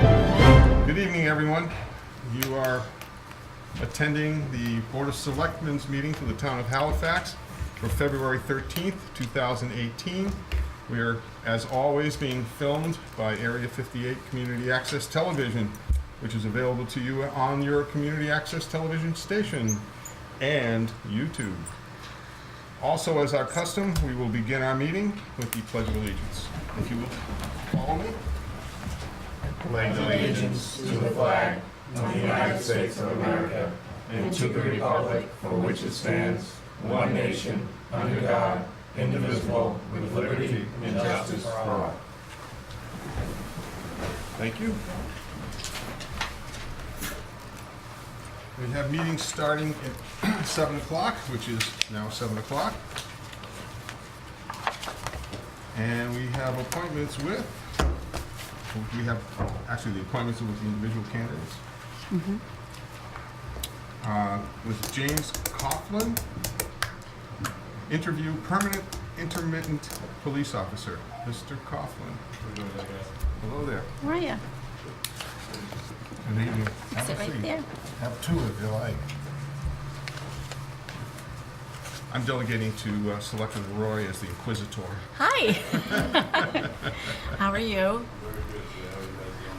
Good evening, everyone. You are attending the Board of Selectmen's meeting for the town of Halifax for February 13th, 2018. We are, as always, being filmed by Area 58 Community Access Television, which is available to you on your community access television station and YouTube. Also, as our custom, we will begin our meeting with the Pledge of Allegiance. If you will follow me. Pledge allegiance to the flag of the United States of America and to the republic for which it stands, one nation, under God, indivisible, with liberty and justice for all. Thank you. We have meetings starting at 7 o'clock, which is now 7 o'clock. And we have appointments with, actually the appointments with the individual candidates. With James Coughlin, interview permanent intermittent police officer. Mr. Coughlin. Hello there. How are you? Good evening. Sit right there. Have two if you like. I'm delegating to Selectman Roy as the inquisitor. Hi. How are you?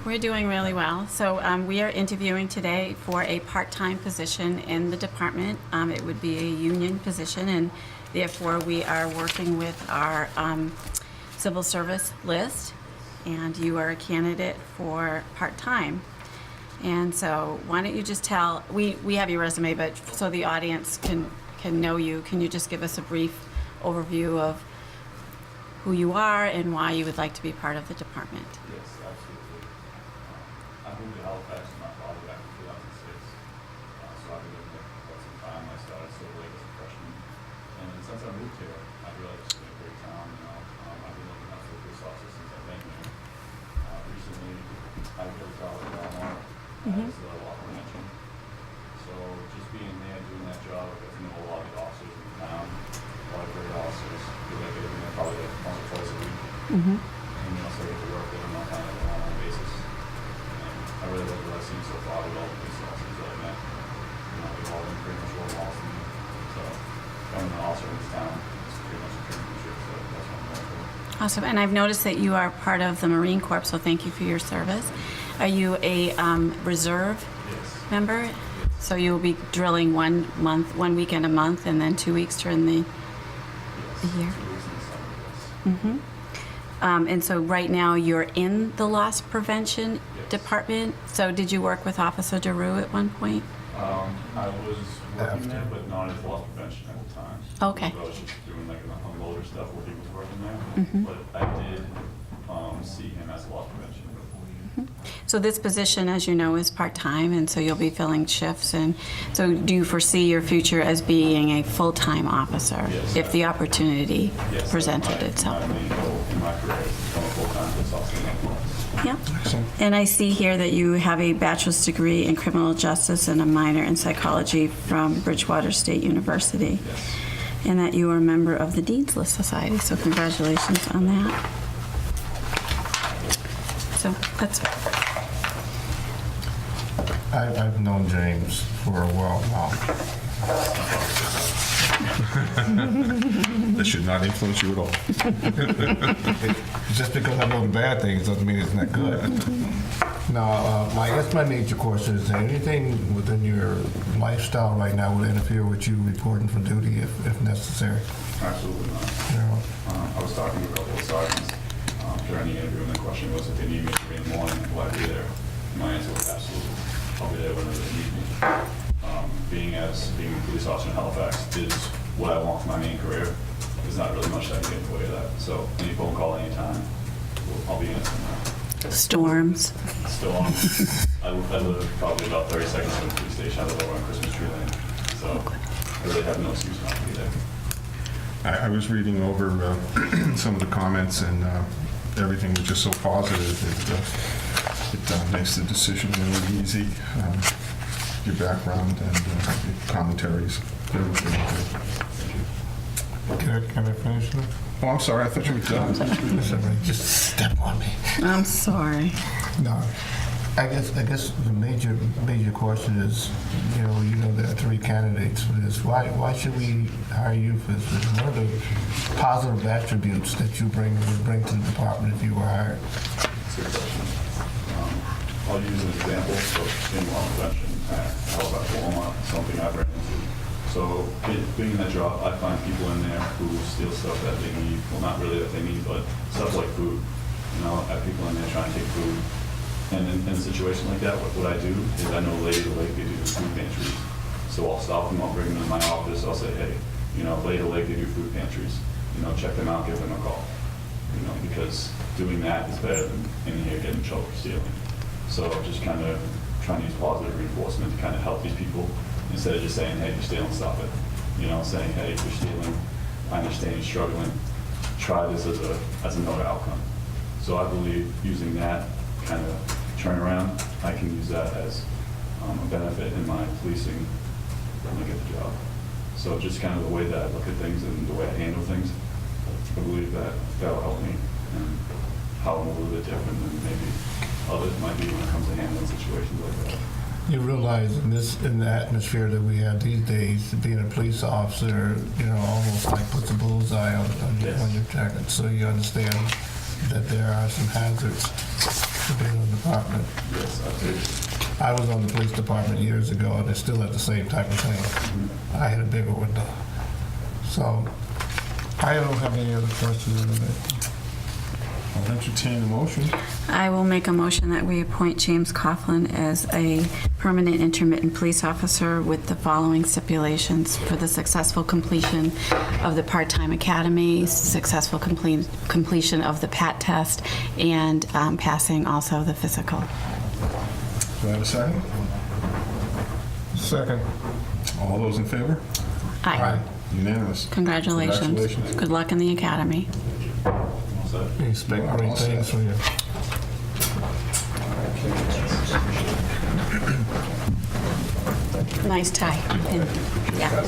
We're doing really well. So we are interviewing today for a part-time position in the department. It would be a union position, and therefore we are working with our civil service list, and you are a candidate for part-time. And so why don't you just tell, we have your resume, but so the audience can know you, can you just give us a brief overview of who you are and why you would like to be part of the department? Yes, absolutely. I moved to Halifax with my father back in 2006, so I've been living there for quite some time. I started Silver Lake as a freshman, and since I moved here, I realized it's been a great town. I've been looking up to the police officer since I've been here. Recently, I really got with Belmont as the law prevention. So just being there, doing that job, I got to know a lot of the officers in the town, a lot of great officers. I feel like they're in there probably like once or twice a week. And so I get to work with them on kind of an on-line basis. And I really like what I've seen so far with all the police officers that I met. They've all been pretty much role models to me. So becoming an officer in this town is pretty much a dream come true. So that's what I'm going for. Awesome. And I've noticed that you are part of the Marine Corps, so thank you for your service. Are you a reserve Yes. member? So you will be drilling 1 weekend a month, and then 2 weeks during the Yes. year? 2 weeks in the summer, yes. And so right now you're in the loss prevention Yes. department. So did you work with Officer DeRue at one point? I was working there, but not as loss prevention at the time. Okay. I was just doing like an unloader stuff where he was working there. But I did see him as loss prevention. So this position, as you know, is part-time, and so you'll be filling shifts. And so do you foresee your future as being a full-time officer Yes, if the opportunity Yes, presented that's itself? my main goal in my career is to become a full-time police officer in Halifax. Yep. And I see here that you have a bachelor's degree in criminal justice and a minor in psychology from Bridgewater State University. Yes. And that you are a member of the Dean's List Society, so congratulations on that. So that's, I've known James for a while now. That should not influence you at all. Just because I know the bad things doesn't mean it's not good. Now, I guess my major question is, there anything within your lifestyle right now would interfere with you reporting for duty if necessary? Absolutely not. You know? I was talking to a couple of sergeants during the interview, and the question was if they need me to be in the morning, will I be there? And my answer was absolutely. I'll be there whenever they need me. Being a police officer in Halifax is what I want for my main career. There's not really much that can get in the way of that. So any phone call anytime, I'll be in it somewhere. storms. Still on. I live probably about 30 seconds from the police station. I live over on Christmas Tree Lane. So I really have no excuse not to be there. I was reading over some of the comments, and everything was just so positive. It makes the decision really easy. Your background and your commentaries. Very good. Can I finish now? Oh, I'm sorry. I thought you were done. Somebody just step on me. I'm sorry. No. I guess the major question is, you know there are 3 candidates for this. Why should we hire you for this? What are the positive attributes that you would bring to the department if you were hired? That's a good question. I'll use an example of in-law prevention at Halifax, Walmart, something I've ran into. So being in that job, I find people in there who steal stuff that they need, well, not really that they need, but stuff like food. You know, I have people in there trying to take food. And in a situation like that, what I do is I know Lady Lake, they do food pantries. So I'll stop them, I'll bring them to my office, I'll say, hey, you know, Lady Lake, they do food pantries. You know, check them out, give them a call. You know, because doing that is better than in here getting in trouble for stealing. So just kind of trying to use positive reinforcement to kind of help these people instead of just saying, hey, you're stealing, stop it. You know, saying, hey, if you're stealing, I understand you're struggling. Try this as another outcome. So I believe using that kind of turnaround, I can use that as a benefit in my policing when I get the job. So just kind of the way that I look at things and the way I handle things, I believe that will help me and how I'm a little bit different than maybe others might be when it comes to handling situations like that. You realize in the atmosphere that we have these days, being a police officer, you know, almost like puts a bullseye on your jacket. So you understand that there are some hazards to being in the department. Yes, absolutely. I was on the police department years ago, and it's still at the same type of thing. I had a bigger window. So I don't have any other questions on that. I'll entertain the motion. I will make a motion that we appoint James Coughlin as a permanent intermittent police officer with the following stipulations: for the successful completion of the part-time academy, successful completion of the PAT test, and passing also the physical. Do I have a second? Second. All those in favor? Aye. Unanimous. Congratulations. Congratulations. Good luck in the academy. So, We expect great things from you. Nice tie. Yeah.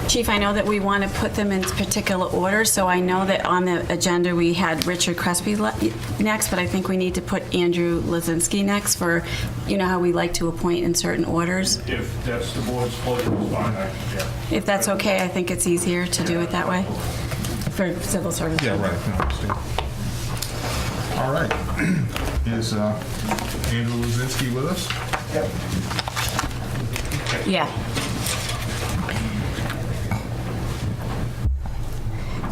Chief, I know that we want to put them in particular order, so I know that on the agenda we had Richard Crespi next, but I think we need to put Andrew Lazinski next for, you know how we like to appoint in certain orders. If that's the board's pleasure, it's fine. Yeah. If that's okay, I think it's easier to do it that way for civil service. Yeah, right. No, I understand. All right. Is Andrew Lazinski with us? Yeah.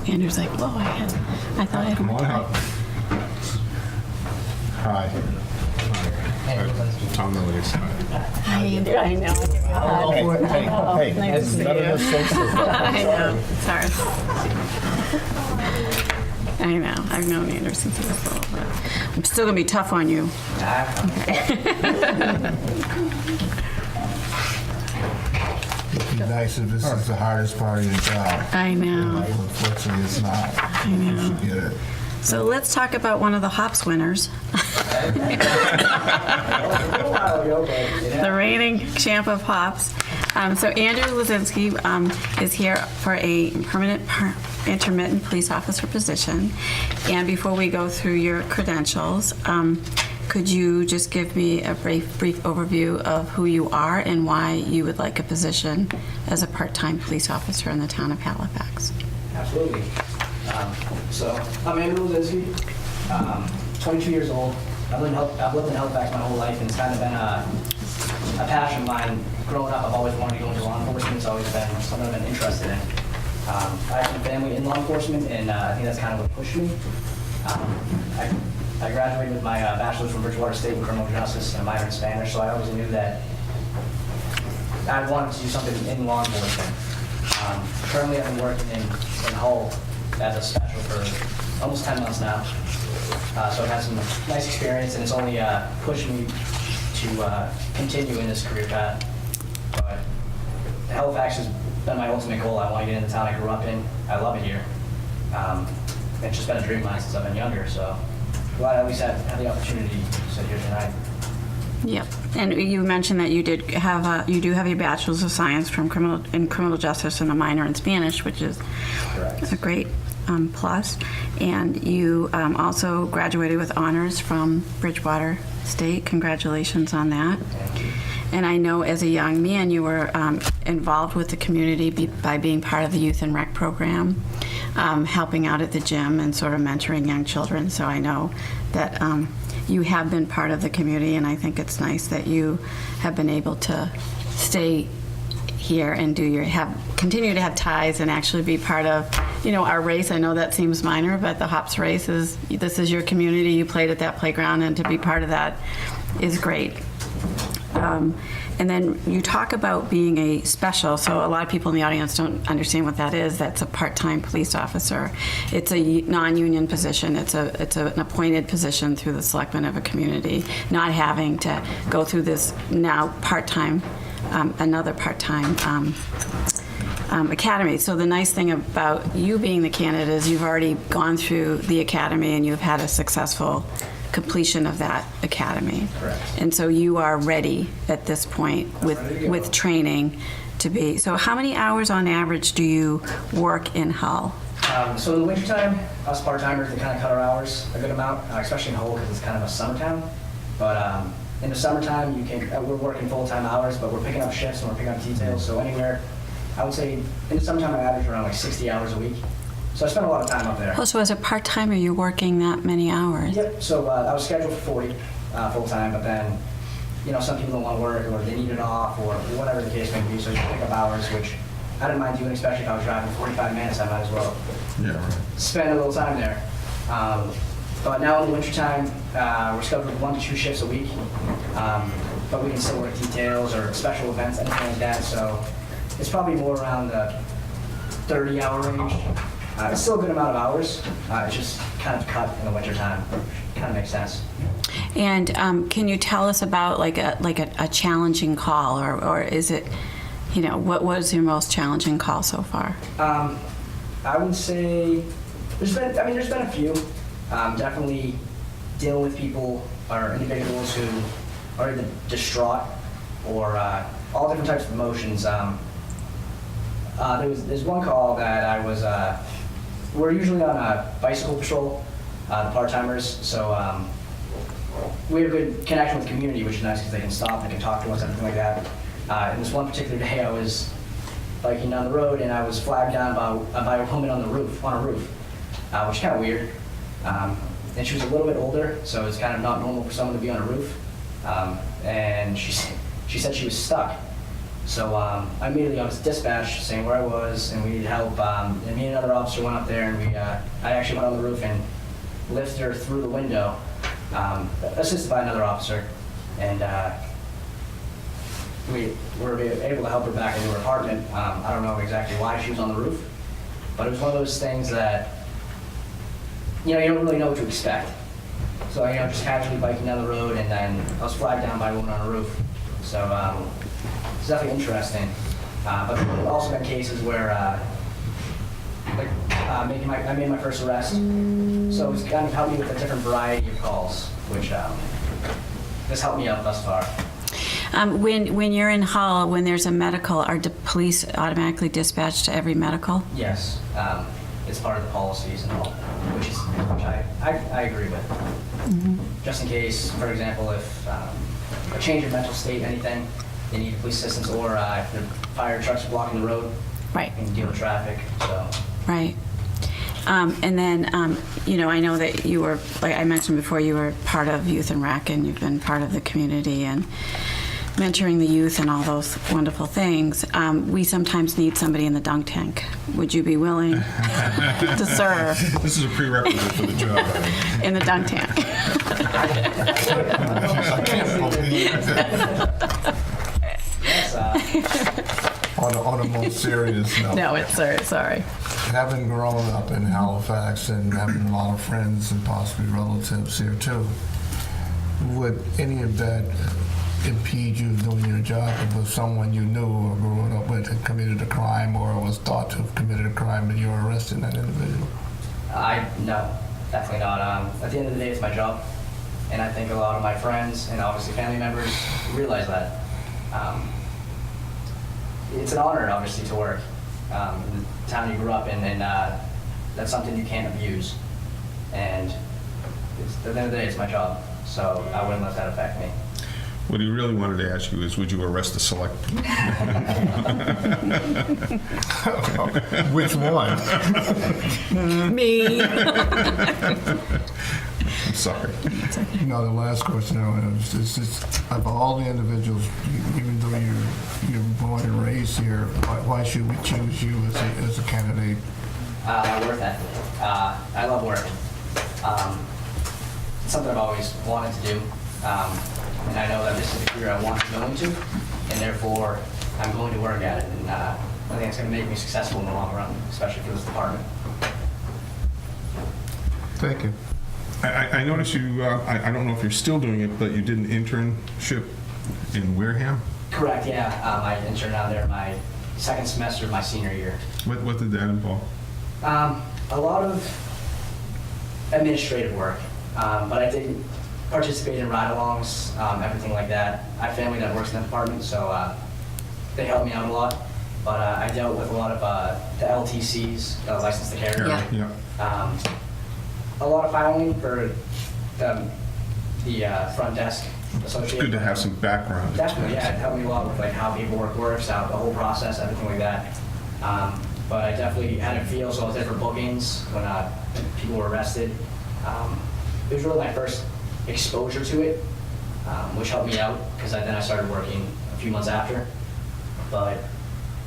Andrew's like, whoa, I thought I had Come more on time. up. Hi. Tom Milligan. Hi, Andrew. I know. Hey, Nice to see you. I know. Sorry. I know. I've known Andrew since he was little, but I'm still gonna be tough on you. It'd be nice if this is the hardest part of your job. I know. Unfortunately, it's not. I know. You should get it. So let's talk about one of the hops winners. The reigning champ of hops. So Andrew Lazinski is here for a permanent intermittent police officer position. And before we go through your credentials, could you just give me a brief overview of who you are and why you would like a position as a part-time police officer in the town of Halifax? Absolutely. So I'm Andrew Lazinski, 22 years old. I've lived in Halifax my whole life, and it's kind of been a passion of mine. Growing up, I've always wanted to go into law enforcement. It's always been something I've been interested in. I have some family in law enforcement, and I think that's kind of what pushed me. I graduated with my bachelor's from Bridgewater State in criminal justice and a minor in Spanish, so I always knew that I wanted to do something in law enforcement. Currently, I've been working in Hull as a special for almost 10 months now. So I've had some nice experience, and it's only pushed me to continue in this career path. But Halifax has been my ultimate goal. I want to get in the town I grew up in. I love it here. It's just been a dream of mine since I've been younger, so glad I at least have the opportunity to sit here tonight. Yep. And you mentioned that you do have your bachelor's of science from criminal justice and a minor in Spanish, which is Correct. great. plus, and you also graduated with honors from Bridgewater State. Congratulations on that. Thank you. And I know as a young man, you were involved with the community by being part of the Youth and Rec program, helping out at the gym and sort of mentoring young children. So I know that you have been part of the community, and I think it's nice that you have been able to stay here and continue to have ties and actually be part of, our race. I know that seems minor, but the hops race this is your community. You played at that playground, and to be part of that is great. And then you talk about being a special, so a lot of people in the audience don't understand what that is. That's a part-time police officer. It's a non-union position. It's an appointed position through the selectmen of a community, not having to go through this now part-time, another part-time academy. So the nice thing about you being the candidate is you've already gone through the academy and you've had a successful completion of that academy. Correct. And so you are ready at this point ready to go. with training to be. So how many hours on average do you work in Hull? So in the wintertime, us part-timers, they kind of cut our hours a good amount, especially in Hull because it's kind of a summer town. But in the summertime, we're working full-time hours, but we're picking up shifts and we're picking up details. So anywhere, I would say in the summertime, I average around like 60 hours a week. So I spend a lot of time up there. Oh, so as a part-timer, you're working that many hours? Yep. So I was scheduled for 40 full-time, but then, some people don't want to work or they need it off or whatever the case may be. So you pick up hours, which I didn't mind doing, especially if I was driving 45 minutes. I might as well spend a little time there. But now in the wintertime, we're scheduled 1 to 2 shifts a week. But we can still work details or special events, anything like that. So it's probably more around the 30-hour range. It's still a good amount of hours. It's just kind of cut in the wintertime. Kind of makes sense. And can you tell us about like a challenging call, or is it, what was your most challenging call so far? I would say there's been a few. Definitely dealing with people or individuals who are either distraught or all different types of emotions. There's one call that I was. We're usually on a bicycle patrol, the part-timers, so we have a good connection with the community, which is nice because they can stop, they can talk to us, everything like that. And this one particular day, I was biking down the road and I was flagged down by a woman on a roof, which is kind of weird. And she was a little bit older, so it's kind of not normal for someone to be on a roof. And she said she was stuck. So I immediately was dispatched saying where I was and we needed help. And me and another officer went up there and I actually went on the roof and lifted her through the window, assisted by another officer. And we were able to help her back into her apartment. I don't know exactly why she was on the roof, but it was one of those things that, you don't really know what to expect. So, just casually biking down the road and then I was flagged down by a woman on a roof. So it's definitely interesting. But there have also been cases where I made my first arrest. So it's kind of helped me with a different variety of calls, which has helped me out thus far. When you're in Hull, when there's a medical, are the police automatically dispatched to every medical? Yes, it's part of the policies and all, which I agree with. Mm-hmm. Just in case, for example, if a change of mental state, anything, they need police assistance, or if the fire trucks are blocking the road, Right. and deal with traffic. So. Right. And then, I know that you were, like I mentioned before, you were part of Youth and Rec, and you've been part of the community and mentoring the youth and all those wonderful things. We sometimes need somebody in the dunk tank. Would you be willing to serve This is a prerequisite for the job. I think. in the dunk tank? I can't believe that. Yes, On a more serious note, No, it's sorry. having grown up in Halifax and having a lot of friends and possibly relatives here too, would any of that impede you doing your job if someone you knew or grew up with had committed a crime or was thought to have committed a crime and you were arresting that individual? No, definitely not. At the end of the day, it's my job, and I think a lot of my friends and obviously family members realize that. It's an honor, obviously, to work in the town you grew up in, and that's something you can't abuse. And at the end of the day, it's my job, so I wouldn't let that affect me. What he really wanted to ask you is, would you arrest the selectman? Which one? Me. I'm sorry. No, the last question I want to is of all the individuals, even though you're born and raised here, why should we choose you as a candidate? My work ethic. I love working. It's something I've always wanted to do. And I know that this is the career I want to go into, and therefore I'm going to work at it. And I think it's going to make me successful in the long run, especially for this department. Thank you. I noticed you, I don't know if you're still doing it, but you did an internship in Wareham? Correct, yeah. I interned out there my second semester of my senior year. What did that involve? A lot of administrative work, but I did participate in ride-alongs, everything like that. I have family that works in that department, so they helped me out a lot. But I dealt with a lot of the LTCs, license to carry. Yeah. Yeah. A lot of filing for the front desk associated. Good to have some background. Definitely, yeah. It helped me a lot with like how paperwork works, how the whole process, everything like that. But I definitely had a feel, so I was there for bookings when people were arrested. It was really my first exposure to it, which helped me out because then I started working a few months after. But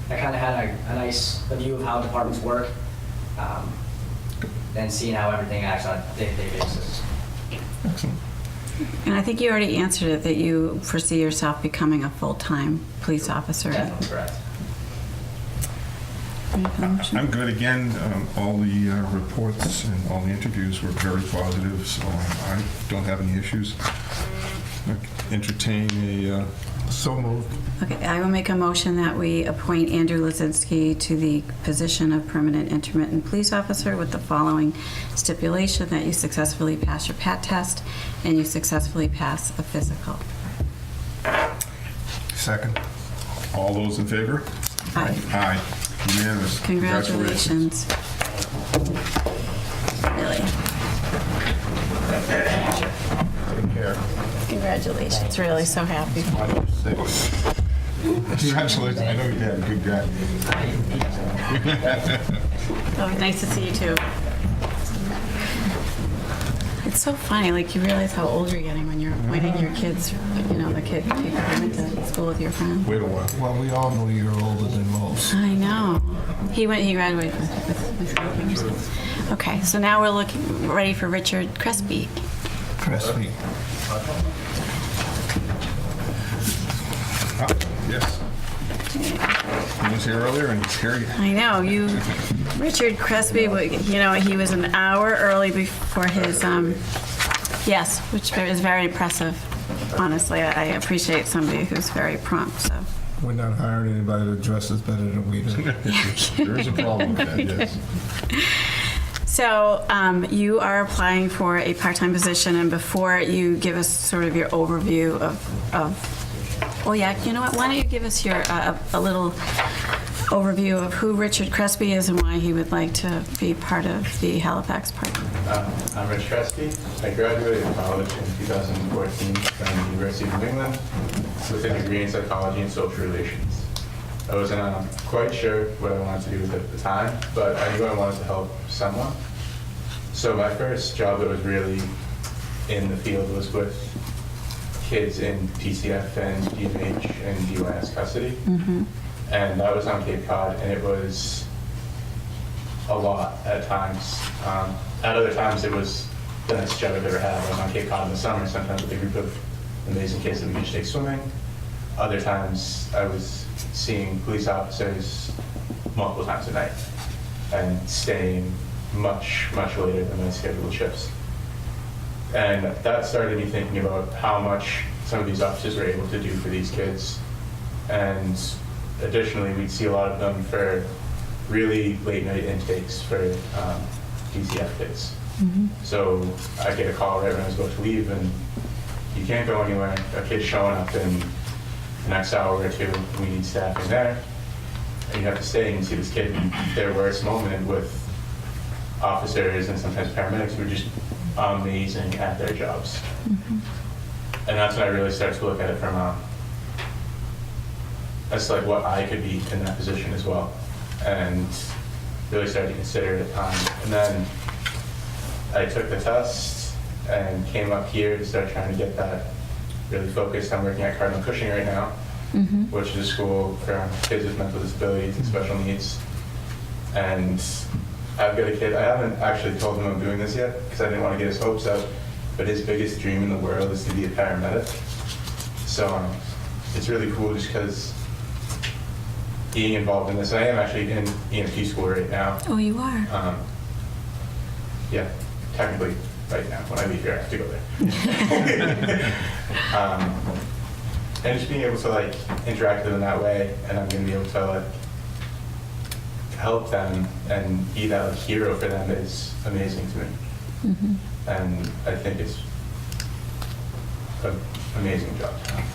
I kind of had a nice view of how departments work, and seeing how everything acts on a day-to-day basis. Excellent. And I think you already answered it, that you foresee yourself becoming a full-time police officer. Definitely correct. I'm good. Again, all the reports and all the interviews were very positive, so I don't have any issues. Entertain a... So moved. Okay, I will make a motion that we appoint Andrew Lazinski to the position of permanent intermittent police officer with the following stipulation: that you successfully pass your PAT test and you successfully pass a physical. Second. All those in favor? Aye. Aye. Unanimous. Congratulations. Really. Take care. Congratulations. Really so happy. Congratulations. I know your dad, a good guy. Oh, nice to see you too. It's so funny, like you realize how old you're getting when you're appointing your kids, you know, the kid take them into school with your friend. Wait a while. Well, we all know you're older than most. I know. He graduated with Halifax. Okay, so now we're ready for Richard Crespi. Crespi. Yes. He was here earlier and he's here again. I know, Richard Crespi, you know, he was an hour early before his, yes, which is very impressive. Honestly, I appreciate somebody who's very prompt, so. We're not hiring anybody that dresses better than we do. There is a problem with that, yes. So you are applying for a part-time position, and before you give us sort of your overview oh yeah, you know what, why don't you give us your, a little overview of who Richard Crespi is and why he would like to be part of the Halifax part. I'm Rich Crespi. I graduated college in 2014 from the University of New England with a degree in psychology and social relations. I wasn't quite sure what I wanted to do with it at the time, but I knew I wanted to help someone. So my first job that was really in the field was with kids in PCF and DMH and DYS custody. Mm-hmm. And I was on Cape Cod, and it was a lot at times. At other times, it was the nicest job I've ever had. I was on Cape Cod in the summer, sometimes with a group of amazing kids that we could just take swimming. Other times, I was seeing police officers multiple times a night and staying much, much later than my scheduled shifts. And that started me thinking about how much some of these officers were able to do for these kids. And additionally, we'd see a lot of them for really late night intakes for DCF kids. Mm-hmm. So I get a call right when I was about to leave, and you can't go anywhere. A kid's showing up in the next hour or two. We need staffing there. And you have to stay and see this kid in their worst moment with officers and sometimes paramedics who are just amazing at their jobs. And that's when I really started to look at it from as like what I could be in that position as well, and really started to consider it. And then I took the test and came up here to start trying to get that really focused. I'm working at Cardinal Cushing right now, which is a school for kids with mental disabilities and special needs. And I've got a kid, I haven't actually told him I'm doing this yet because I didn't want to get his hopes up, but his biggest dream in the world is to be a paramedic. So it's really cool just because being involved in this, and I am actually in EMT school right now. Oh, you are? Yeah, technically right now. When I leave here, I have to go there. And just being able to like interact with them that way, and I'm going to be able to like help them and be that like hero for them is amazing to me. And I think it's an amazing job to have.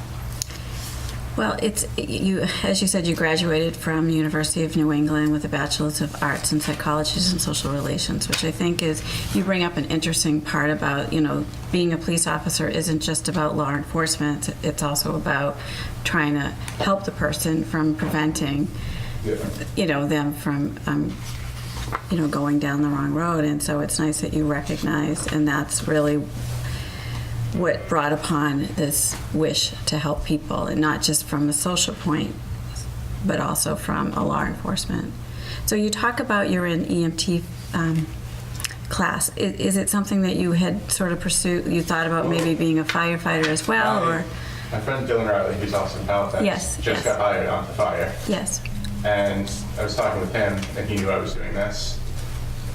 Well, it's you. As you said, you graduated from University of New England with a Bachelor's of Arts in Psychology and Social Relations, which I think is, you bring up an interesting part about, being a police officer isn't just about law enforcement. It's also about trying to help the person from preventing, them from, going down the wrong road. And so it's nice that you recognize, and that's really what brought upon this wish to help people, and not just from a social point, but also from a law enforcement. So you talk about you're in EMT class. Is it something that you had sort of pursued? You thought about maybe being a firefighter as well, or? My friend Dylan Riley, who's also in Halifax, Yes. got hired onto fire. Yes. And I was talking with him, and he knew I was doing this.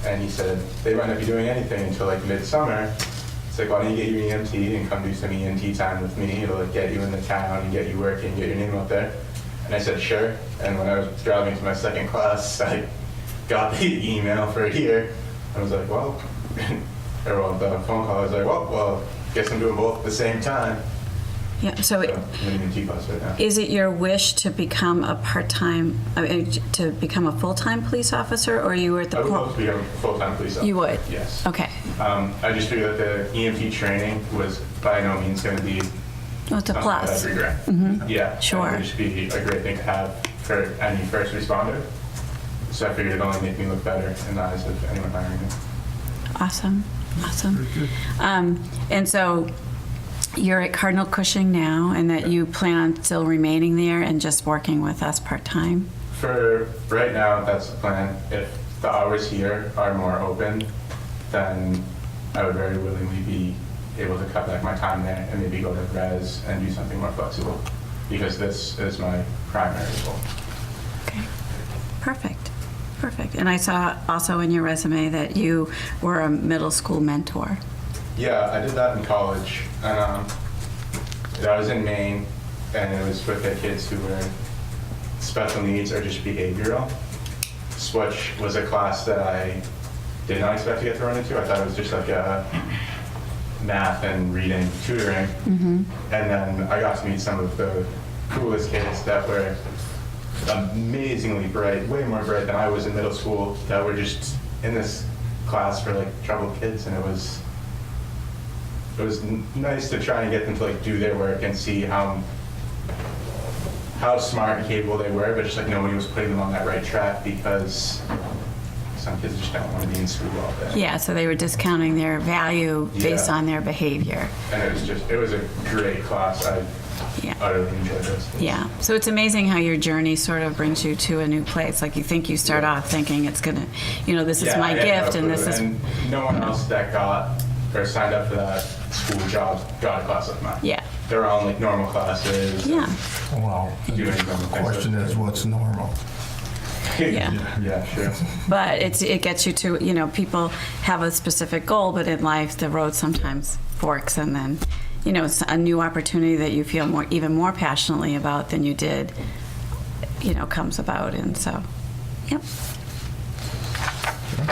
And he said, they might not be doing anything until like midsummer. It's like, why don't you get your EMT and come do some EMT time with me? It'll like get you in the town and get you working, get your name out there. And I said, sure. And when I was driving to my second class, I got the email for here. I was like, well, the phone call, I was like, well, guess I'm doing both at the same time. Yeah. So I'm in EMT class right now. is it your wish to become a to become a full-time police officer, or you were at the I would love to become a full-time police officer. You would? Yes. Okay. I just figured that the EMT training was by no means going to be Well, it's a something plus. that I'd regret. Yeah. Sure. It would just be a great thing to have for any first responder. So I figured it'd only make me look better in the eyes of anyone hiring me. Awesome. And so you're at Cardinal Cushing now, and that you plan on still remaining there and just working with us part-time? For right now, that's the plan. If the hours here are more open, then I would very willingly be able to cut back my time there and maybe go to res and do something more flexible, because this is my primary goal. Okay. Perfect. And I saw also in your resume that you were a middle school mentor. Yeah, I did that in college, and I was in Maine, and it was with the kids who were special needs or just behavioral, which was a class that I did not expect to get thrown into. I thought it was just like a math and reading tutoring, and then I got to meet some of the coolest kids that were amazingly bright, way more bright than I was in middle school, that were just in this class for like troubled kids, and it was nice to try and get them to like do their work and see how smart and capable they were, but just like nobody was putting them on that right track because some kids just don't want to be in school all day. Yeah, so they were discounting their value based on their behavior. And it was a great class. I utterly enjoyed this. Yeah, so it's amazing how your journey sort of brings you to a new place. Like you think you start off thinking it's gonna, this is my gift, and this is. And no one else that got or signed up for that school job got a class like mine. Yeah. They're all in like normal classes. Yeah. Well, the question is, what's normal? Yeah. Yeah, sure. But it gets you to, people have a specific goal, but in life the road sometimes forks, and then, it's a new opportunity that you feel even more passionately about than you did, comes about. And so, yep.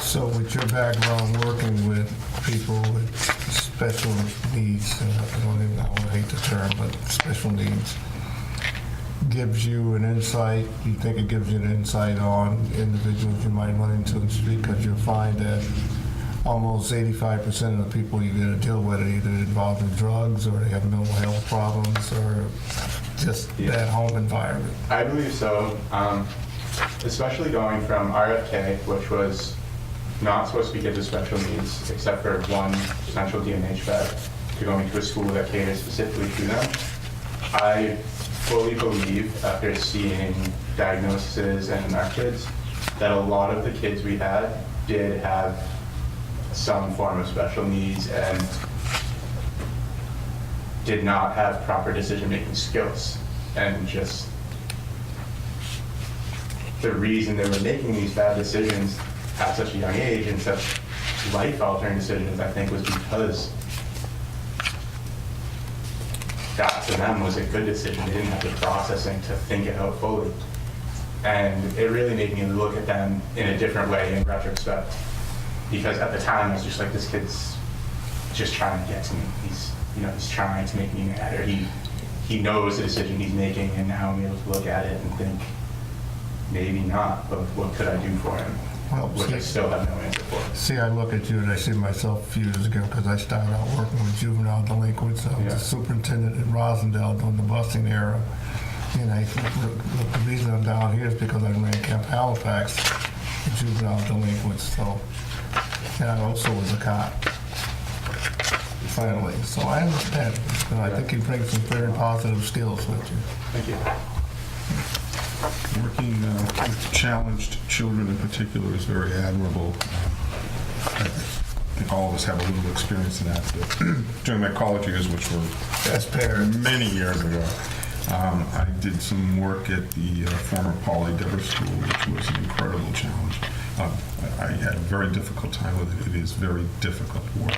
So with your background working with people with special needs, I hate the term, but special needs, gives you an insight, you think it gives you an insight on individuals you might run into in the street, because you'll find that almost 85% of the people you're going to deal with are either involved in drugs, or they have mental health problems, or just bad home environment. I believe so, especially going from RFK, which was not supposed to be kids with special needs, except for one central DMH bed, to going to a school that caters specifically to them. I fully believe, after seeing diagnoses in our kids, that a lot of the kids we had did have some form of special needs and did not have proper decision-making skills. And just the reason they were making these bad decisions at such a young age and such life-altering decisions, I think, was because that to them was a good decision. They didn't have the processing to think it out fully. And it really made me look at them in a different way in retrospect. Because at the time, I was just like, this kid's just trying to get to me. He's trying to make me mad, or he knows the decision he's making, and now I'm able to look at it and think, maybe not, but what could I do for him? Well, Which I still have no answer for. See, I look at you and I see myself a few years ago, because I started out working with juvenile delinquents. I was Yeah. a superintendent in Rosendale during the busing era. And the reason I'm down here is because I ran Camp Halifax for juvenile delinquents. So, and I also was a cop, finally. So I understand. And I think you bring some very positive skills with you. Thank you. Working with challenged children in particular is very admirable. I think all of us have a little experience in that. But during my college years, which were As parents. many years ago, I did some work at the former Pauli Dever School, which was an incredible challenge. I had a very difficult time with it. It is very difficult work.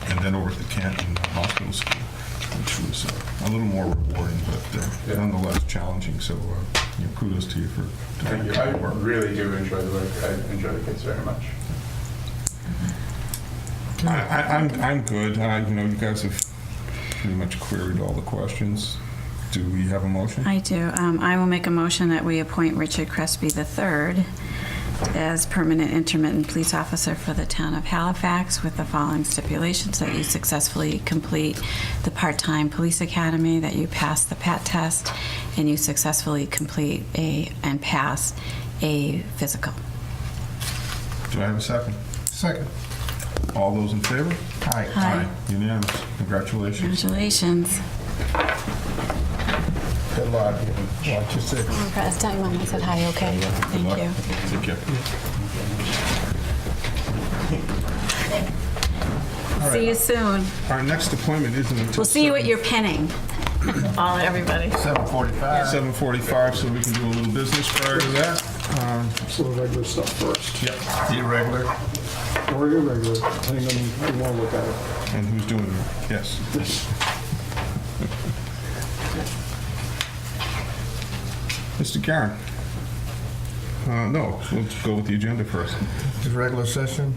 And then over at the Canton Hospital School, which was a little more rewarding, but nonetheless challenging. So kudos to you for Thank doing you. that I work. really do enjoy the work. I enjoy the kids very much. I'm good. You guys have pretty much queried all the questions. Do we have a motion? I do. I will make a motion that we appoint Richard Crespi III as permanent intermittent police officer for the town of Halifax, with the following stipulations: that you successfully complete the part-time police academy, that you pass the PAT test, and you successfully complete and pass a physical. Do I have a second? Second. All those in favor? Aye. Aye. Unanimous. Congratulations. Congratulations. Good luck. Watch your six. Tell your mom I said hi, okay? Good Thank luck. you. Take care. See you soon. Our next appointment isn't until We'll see you at your penning. Everybody. 7:45. 7:45, so we can do a little business prior to that. So the regular stuff first, Yep. Irregular. or irregular, depending on how you want to look at it. And who's doing it? Yes. Mr. Karen? No, we'll go with the agenda first. Regular session.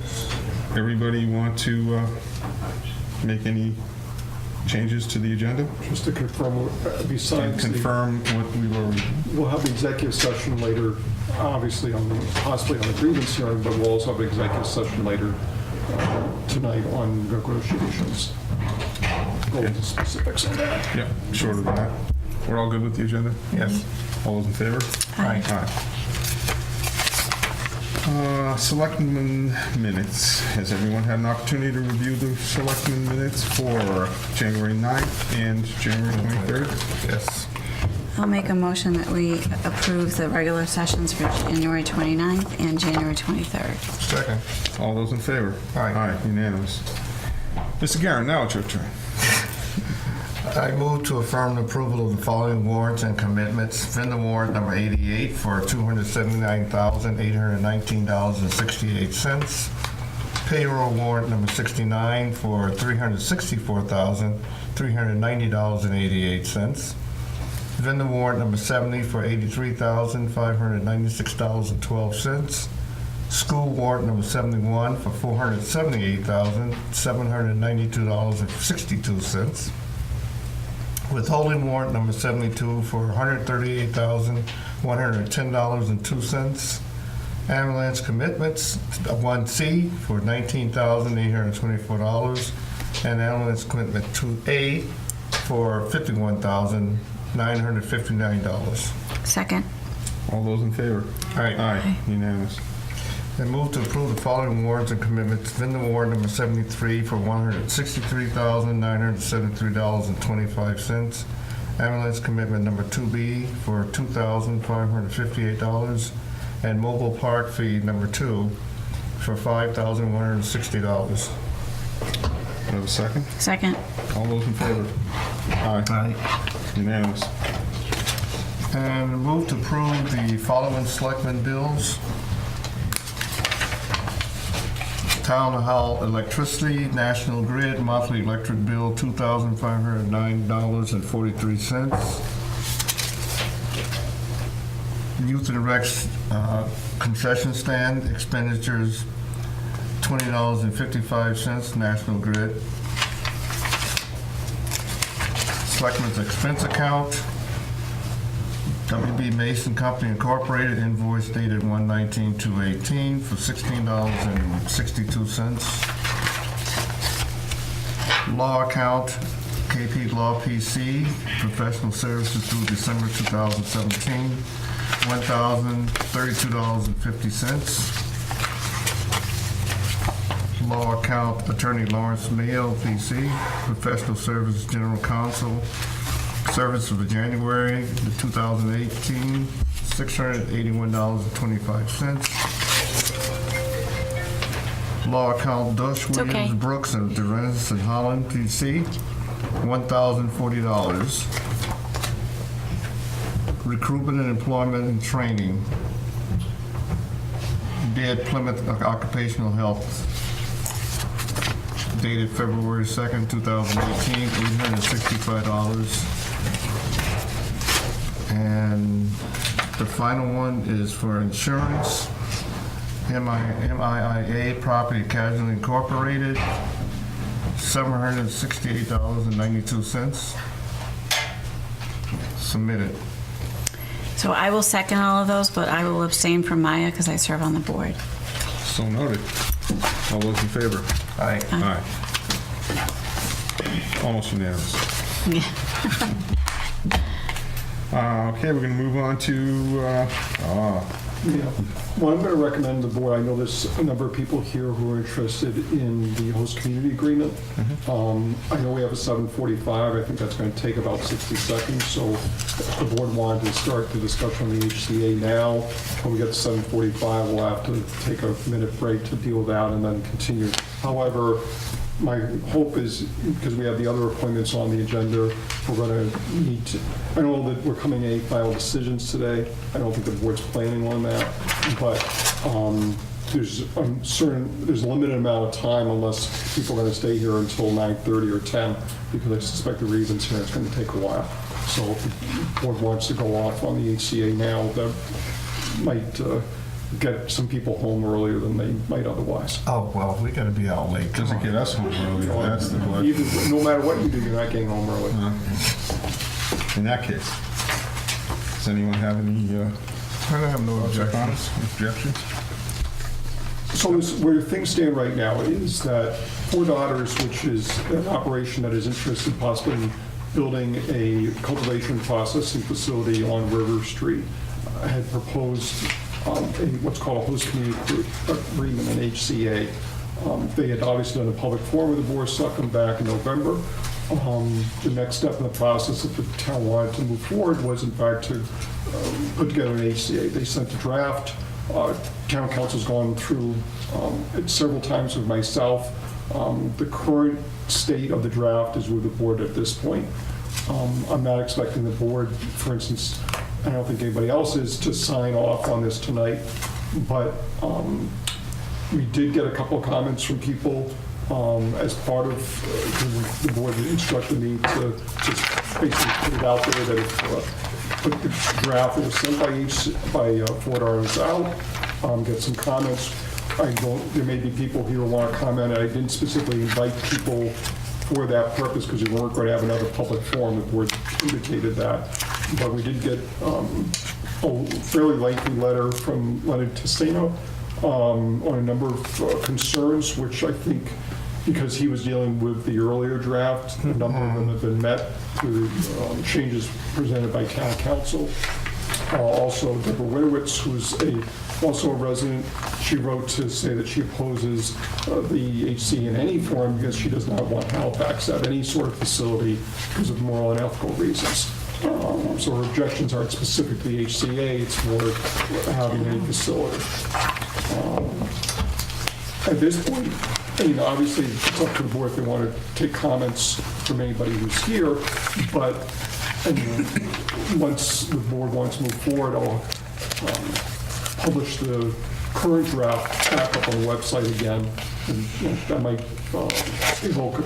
Everybody want to make any changes to the agenda? Just to confirm, And besides, confirm what we've already... we'll have the executive session later, obviously possibly on the grievance hearing, but we'll also have an executive session later tonight on negotiations. Go into specifics on that. Yep, short of that. We're all good with the agenda? Yes. All those in favor? Aye. Selectmen minutes. Has everyone had an opportunity to review the selectmen minutes for January 9th and January 23rd? Yes. I'll make a motion that we approve the regular sessions for January 29th and January 23rd. Second. All those in favor? Aye. Aye, unanimous. Mr. Garrett, now it's your turn. I move to affirm the approval of the following warrants and commitments. Vendor warrant number 88 for $279,819.68. Payroll warrant number 69 for $364,390.88. Vendor warrant number 70 for $83,596.12. School warrant number 71 for $478,792.62. Withholding warrant number 72 for $138,110.02. Ambulance commitments, 1C for $19,824. And ambulance commitment 2A for $51,959. Second. All those in favor? Aye. Aye, unanimous. And move to approve the following warrants and commitments. Vendor warrant number 73 for $163,973.25. Ambulance commitment number 2B for $2,558. And mobile park fee number 2 for $5,160. Do I have a second? Second. All those in favor? Aye, unanimous. And move to approve the following selectmen bills. Town Hall electricity, National Grid, monthly electric bill, $2,509.43. Youth and Recs concession stand expenditures, $20.55, National Grid. Selectmen's expense account, WB Mason Company Incorporated, invoice dated 1/19/2018 for $16.62. Law account, KP Law PC, professional services through December 2017, $1,032.50. Law account, Attorney Lawrence Mayo, PC, professional services, general counsel, service for January 2018, $681.25. Law account, Dush, It's okay. Williams, Brooks, and Durenis and Holland, PC, $1,040. Recruitment and employment and training, bid Plymouth Occupational Health, dated February 2nd, 2018, $865. And the final one is for insurance, MIA Property Casualty Incorporated, $768.92. Submitted. So I will second all of those, but I will abstain from Maya because I serve on the board. So noted. All those in favor? Aye. Aye. Almost unanimous. Okay, we're going to move on to, Yeah. Well, I'm going to recommend the board, I know there's a number of people here who are interested in the host community agreement. I know we have a 7:45, I think that's going to take about 60 seconds, so if the board wanted to start the discussion on the HCA now, when we get to 7:45, we'll have to take a minute break to deal with that and then continue. However, my hope is, because we have the other appointments on the agenda, we're going to need to, I know that we're coming to final decisions today. I don't think the board's planning on that, but there's a limited amount of time unless people are going to stay here until 9:30 or 10, because I suspect the reasons here, it's going to take a while. So if the board wants to go off on the HCA now, that might get some people home earlier than they might otherwise. Oh, well, we gotta be out late. doesn't get us home early. That's the blood. No matter what you do, you're not getting home early. In that case, does anyone have any I have no objections. objections? So where things stand right now is that Four Daughters, which is an operation that is interested possibly in building a cultivation processing facility on River Street, had proposed what's called a host community agreement, an HCA. They had obviously done a public forum with the board, stuck them back in November. The next step in the process, if the town wanted to move forward, was in fact to put together an HCA. They sent a draft. Town council's gone through it several times with myself. The current state of the draft is with the board at this point. I'm not expecting the board, for instance, I don't think anybody else is, to sign off on this tonight, but we did get a couple of comments from people as part of, the board instructed me to just basically put it out there that if, put the draft that was sent by Fort Artis out, get some comments. There may be people here who want to comment. I didn't specifically invite people for that purpose, because we weren't going to have another public forum. The board indicated that. But we did get a fairly lengthy letter from Leonard Testino on a number of concerns, which I think, because he was dealing with the earlier draft, a number of them have been met through changes presented by town council. Also, Deborah Winowitz, who's also a resident, she wrote to say that she opposes the HC in any form because she does not want Halifax to have any sort of facility because of moral and ethical reasons. So her objections aren't specifically HCA, it's more having any facility. At this point, I mean, obviously, it's up to the board if they want to take comments from anybody who's here, but I mean, once the board wants to move forward, I'll publish the current draft back up on the website again, and you know, that might evoke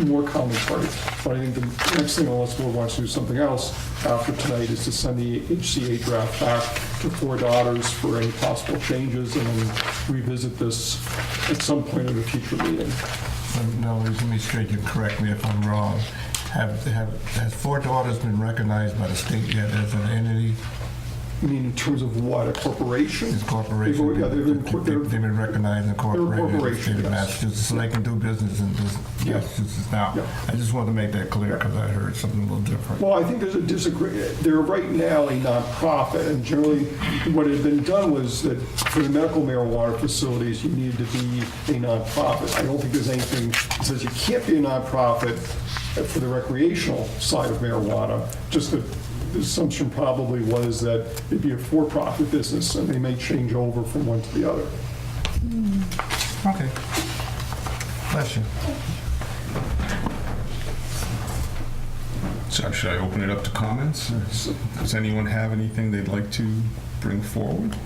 more commentary. But I think the next thing, unless the board wants to do something else after tonight, is to send the HCA draft back to Four Daughters for any possible changes, and then revisit this at some point in a future meeting. No, let me straight you, correct me if I'm wrong. Has Four Daughters been recognized by the state yet as an entity? I mean, in terms of what, a corporation? It's a corporation. Yeah, They've been recognized and incorporated in the corporation, state of yes. Massachusetts, so they can do business in Massachusetts now. Yeah. I just wanted to make that clear because I heard something a little different. Well, I think there's a disagreement. They're right now a nonprofit, and generally what had been done was that for the medical marijuana facilities, you needed to be a nonprofit. I don't think there's anything that says you can't be a nonprofit for the recreational side of marijuana, just that the assumption probably was that it'd be a for-profit business, and they may change over from one to the other. Okay. Bless you. So should I open it up to comments? Does anyone have anything they'd like to bring forward?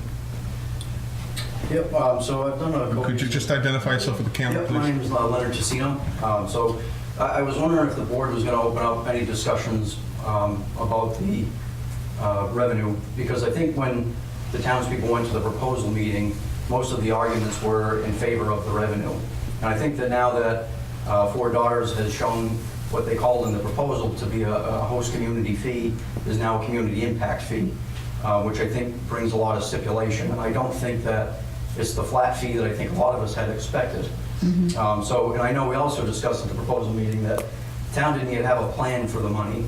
Yep, so I've done a couple... Could you just identify yourself with the camera, Yep, my please? name is Leonard Tessino. So I was wondering if the board was going to open up any discussions about the revenue, because I think when the townspeople went to the proposal meeting, most of the arguments were in favor of the revenue. And I think that now that Four Daughters has shown what they called in the proposal to be a host community fee is now a community impact fee, which I think brings a lot of stipulation. And I don't think that it's the flat fee that I think a lot of us had expected. And I know we also discussed at the proposal meeting that the town didn't yet have a plan for the money.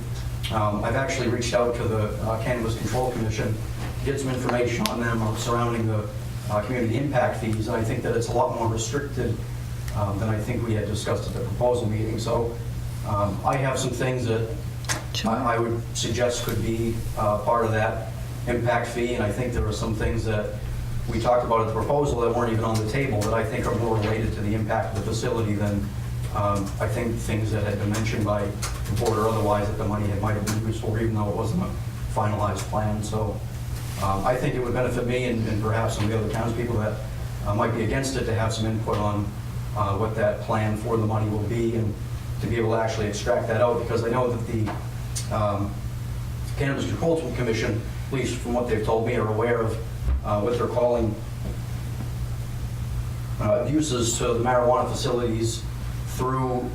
I've actually reached out to the Cannabis Control Commission to get some information on them surrounding the community impact fees. And I think that it's a lot more restricted than I think we had discussed at the proposal meeting. So I have some things that I would suggest could be part of that impact fee. And I think there are some things that we talked about at the proposal that weren't even on the table that I think are more related to the impact of the facility than I think things that had been mentioned by the board or otherwise that the money might have been useful, even though it wasn't a finalized plan. So I think it would benefit me and perhaps some of the other townspeople that might be against it to have some input on what that plan for the money will be and to be able to actually extract that out, because I know that the Cannabis Control Commission, at least from what they've told me, are aware of what they're calling uses to the marijuana facilities through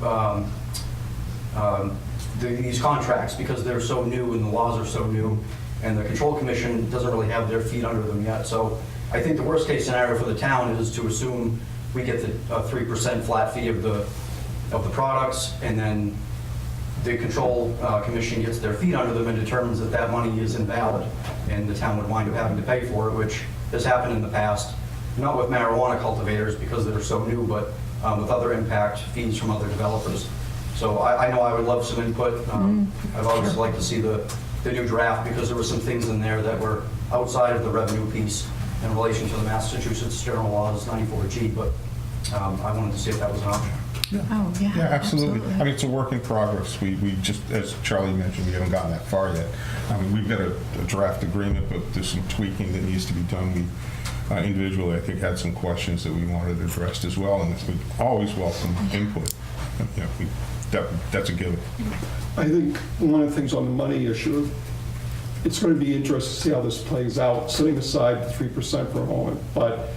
these contracts, because they're so new and the laws are so new, and the Control Commission doesn't really have their feet under them yet. So I think the worst case scenario for the town is to assume we get the 3% flat fee of the products, and then the Control Commission gets their feet under them and determines that that money is invalid, and the town would wind up having to pay for it, which has happened in the past, not with marijuana cultivators because they're so new, but with other impact fees from other developers. So I know I would love some input. I've always liked to see the new draft, because there were some things in there that were outside of the revenue piece in relation to the Massachusetts General Laws 94G, but I wanted to see if that was an option. Oh, yeah. Yeah, absolutely. I mean, it's a work in progress. We just, as Charlie mentioned, we haven't gotten that far yet. I mean, we've got a draft agreement, but there's some tweaking that needs to be done. We individually, I think, had some questions that we wanted addressed as well, and we always welcome input. You know, that's a given. I think one of the things on the money issue, it's going to be interesting to see how this plays out, setting aside the 3% for a moment, but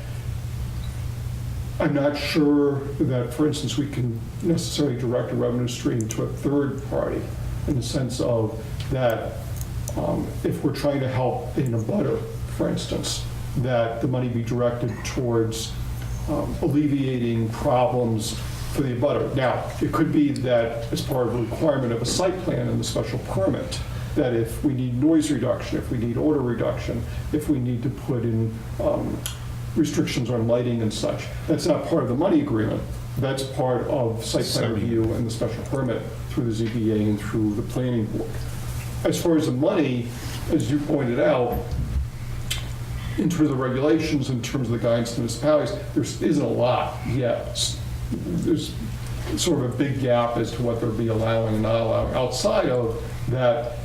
I'm not sure that, for instance, we can necessarily direct a revenue stream to a third party in the sense of that if we're trying to help in a butter, for instance, that the money be directed towards alleviating problems for the abutter. Now, it could be that as part of the requirement of a site plan and the special permit, that if we need noise reduction, if we need odor reduction, if we need to put in restrictions on lighting and such, that's not part of the money agreement. That's part of site plan review and the special permit through the ZBA and through the planning board. As far as the money, as you pointed out, in terms of regulations, in terms of the guidance to municipalities, there isn't a lot yet. There's sort of a big gap as to what they'll be allowing and not allowing. Outside of that,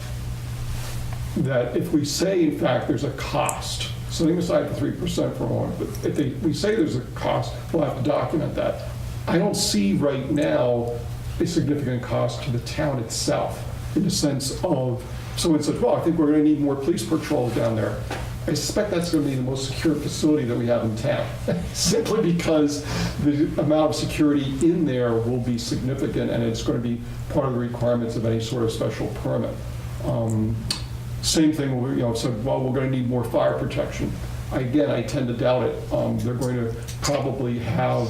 that if we say, in fact, there's a cost, setting aside the 3% for a moment, but if we say there's a cost, we'll have to document that. I don't see right now a significant cost to the town itself in the sense of, someone said, well, I think we're going to need more police patrols down there. I suspect that's going to be the most secure facility that we have in town, simply because the amount of security in there will be significant, and it's going to be part of the requirements of any sort of special permit. Same thing, said, well, we're going to need more fire protection. Again, I tend to doubt it. They're going to probably have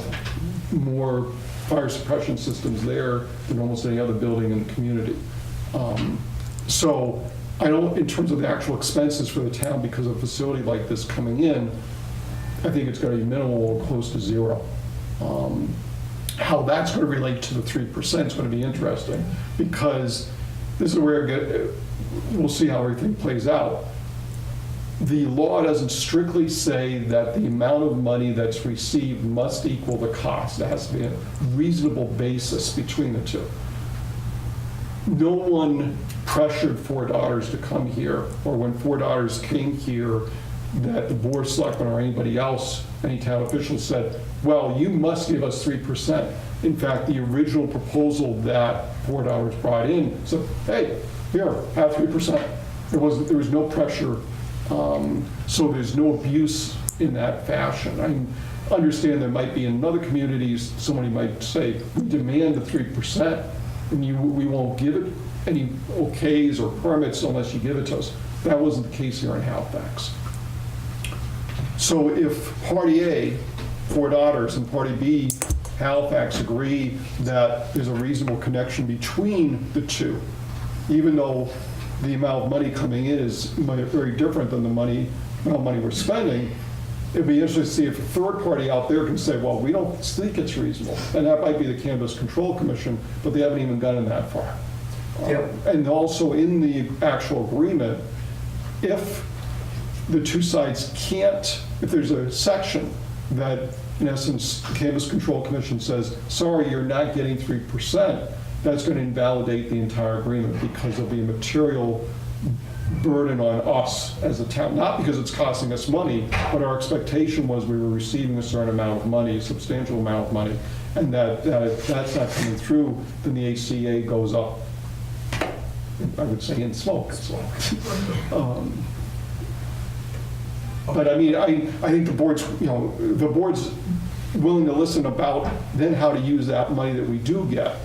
more fire suppression systems there than almost any other building in the community. So I don't, in terms of the actual expenses for the town because of a facility like this coming in, I think it's going to be minimal or close to zero. How that's going to relate to the 3% is going to be interesting, because this is where we'll see how everything plays out. The law doesn't strictly say that the amount of money that's received must equal the cost. There has to be a reasonable basis between the two. No one pressured Four Daughters to come here, or when Four Daughters came here, that the board of selectmen or anybody else, any town official said, well, you must give us 3%. In fact, the original proposal that Four Daughters brought in said, hey, here, have 3%. There was no pressure, so there's no abuse in that fashion. I understand there might be in other communities, somebody might say, we demand the 3%, and we won't give it any okays or permits unless you give it to us. That wasn't the case here in Halifax. So if Party A, Four Daughters, and Party B, Halifax, agree that there's a reasonable connection between the two, even though the amount of money coming in is very different than the amount of money we're spending, it'd be interesting to see if a third party out there can say, well, we don't think it's reasonable. And that might be the Cannabis Control Commission, but they haven't even gotten that far. And also in the actual agreement, if the two sides can't, if there's a section that, in essence, the Cannabis Control Commission says, sorry, you're not getting 3%, that's going to invalidate the entire agreement because of the material burden on us as a town, not because it's costing us money, but our expectation was we were receiving a certain amount of money, a substantial amount of money, and that if that's not coming through, then the ACA goes up, I would say, in smoke. But I mean, I think the board's willing to listen about then how to use that money that we do get.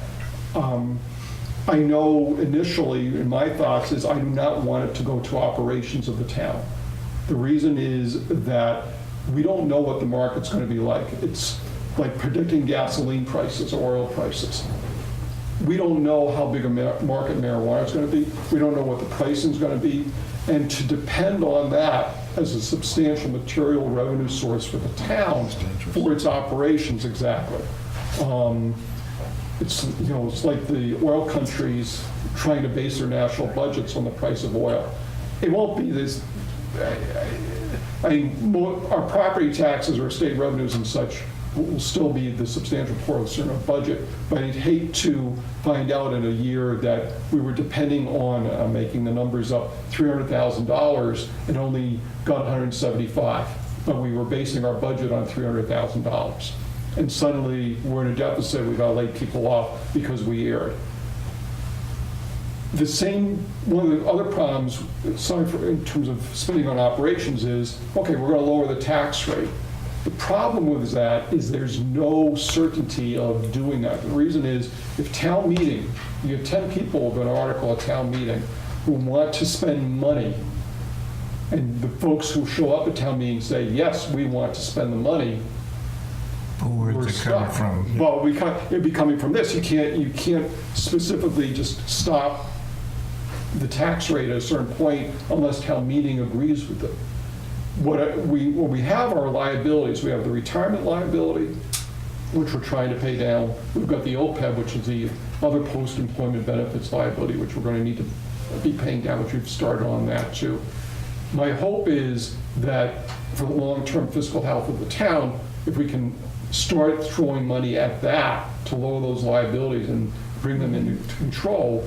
I know initially, in my thoughts, is I do not want it to go to operations of the town. The reason is that we don't know what the market's going to be like. It's like predicting gasoline prices or oil prices. We don't know how big a market marijuana is going to be. We don't know what the pricing is going to be. And to depend on that as a substantial material revenue source for the town for its operations, exactly. It's like the oil countries trying to base their national budgets on the price of oil. It won't be this. Our property taxes or state revenues and such will still be the substantial portion of budget, but I'd hate to find out in a year that we were depending on, making the numbers up, $300,000 and only got 175, but we were basing our budget on $300,000. And suddenly we're in a deficit, we gotta lay people off because we erred. One of the other problems, in terms of spending on operations is, okay, we're gonna lower the tax rate. The problem with that is there's no certainty of doing that. The reason is, if town meeting, you have 10 people with an article at town meeting who want to spend money, and the folks who show up at town meeting say, yes, we want to spend the money, Where's we're it coming stuck. from? Well, it'd be coming from this. You can't specifically just stop the tax rate at a certain point unless town meeting agrees with it. What we have are liabilities. We have the retirement liability, which we're trying to pay down. We've got the OPEB, which is the other post-employment benefits liability, which we're going to need to be paying down, which we've started on that too. My hope is that for the long-term fiscal health of the town, if we can start throwing money at that to lower those liabilities and bring them into control,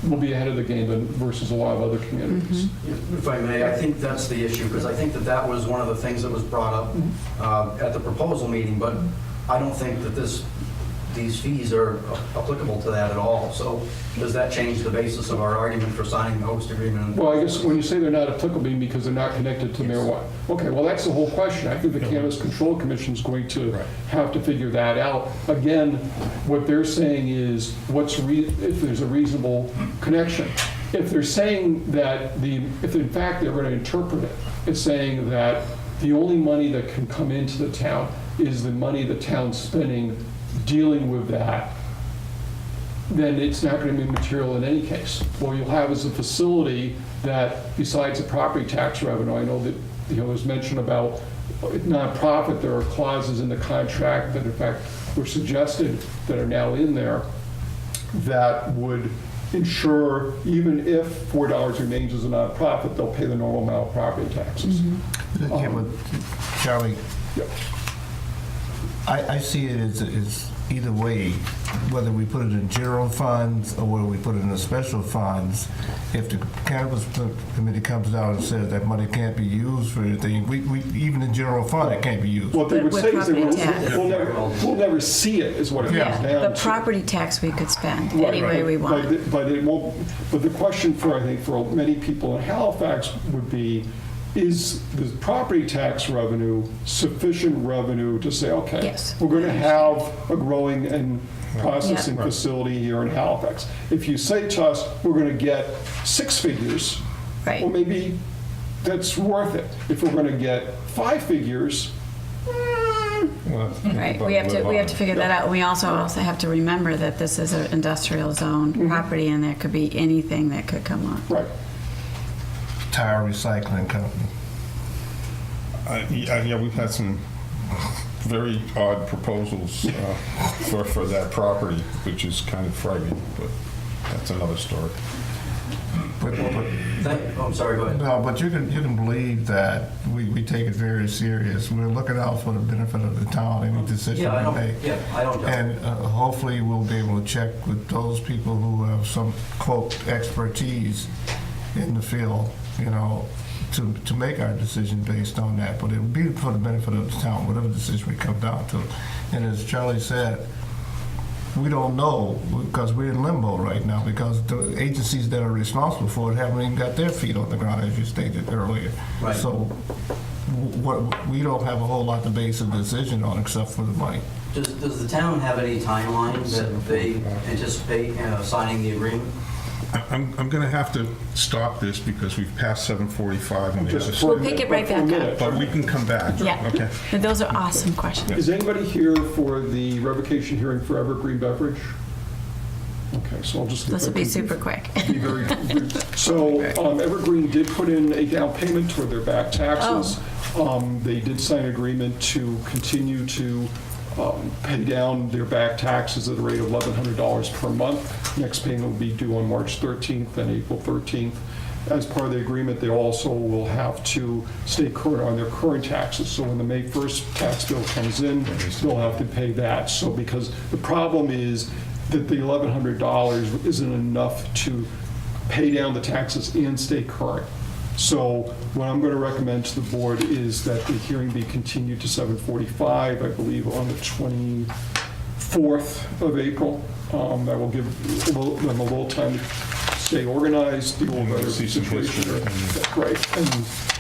we'll be ahead of the game versus a lot of other communities. If I may, I think that's the issue, because I think that that was one of the things that was brought up at the proposal meeting, but I don't think that these fees are applicable to that at all. So does that change the basis of our argument for signing the host agreement? Well, I guess when you say they're not applicable, you mean because they're not connected to marijuana. Okay, well, that's the whole question. I think the Cannabis Control Commission is going to have to figure that out. Again, what they're saying is, if there's a reasonable connection. If they're saying that if in fact they're going to interpret it, it's saying that the only money that can come into the town is the money the town's spending dealing with that, then it's not going to be material in any case. What you'll have is a facility that, besides the property tax revenue, I know that there's mention about nonprofit, there are clauses in the contract that in fact were suggested that are now in there that would ensure even if $4 remains as a nonprofit, they'll pay the normal amount of property taxes. Yeah, but Charlie, Yeah. I see it as either way, whether we put it in general funds or whether we put it in the special funds. If the Cannabis Committee comes down and says that money can't be used for anything, even in general fund, it can't be used. What they would With say is property tax. we'll never see it, is what it Yeah. comes down to. The property tax we could spend Right, any way we want. But it won't, but the question for, I think, for many people in Halifax would be, is the property tax revenue sufficient revenue to say, okay, Yes. we're going to have a growing and processing facility here in Halifax. If you say to us, we're going to get 6 figures, well, Right. maybe that's worth it. If we're going to get 5 figures, Right, we have to figure that out. We also have to remember that this is an industrial zone property, and there could be anything that could come up. right. Tire recycling company. Yeah, we've had some very odd proposals for that property, which is kind of frightening, but that's another story. I'm sorry, go ahead. No, but you can believe that we take it very serious. We're looking out for the benefit of the town, any decision Yeah, I we don't, make. yeah, I don't doubt it. And hopefully we'll be able to check with those people who have some, quote, expertise in the field, to make our decision based on that. But it would be for the benefit of the town, whatever decision we come down to. And as Charlie said, we don't know because we're in limbo right now because the agencies that are responsible for it haven't even got their feet on the ground, as you stated earlier. Right. So we don't have a whole lot to base a decision on except for the money. Does the town have any timeline that they anticipate signing the agreement? I'm going to have to stop this because we've passed 7:45 and there's Just a... for a We'll pick minute, it right for a back up. minute. But we can come back. Yeah. Okay. But those are awesome questions. Is anybody here for the revocation hearing for Evergreen Beverage? Okay, so I'll just... This will be super quick. Be very brief. So Evergreen did put in a down payment toward their back taxes. They did sign an agreement to continue to pay down their back taxes at a rate of $1,100 per month. Next payment will be due on March 13th and April 13th. As part of the agreement, they also will have to stay current on their current taxes. So when the May 1st tax bill comes in, they'll have to pay that. So because the problem is that the $1,100 isn't enough to pay down the taxes and stay current. So what I'm going to recommend to the board is that the hearing be continued to 7:45, I believe, on the 24th of April. That will give them a little time to stay organized, deal with other See some situations. history. Right, and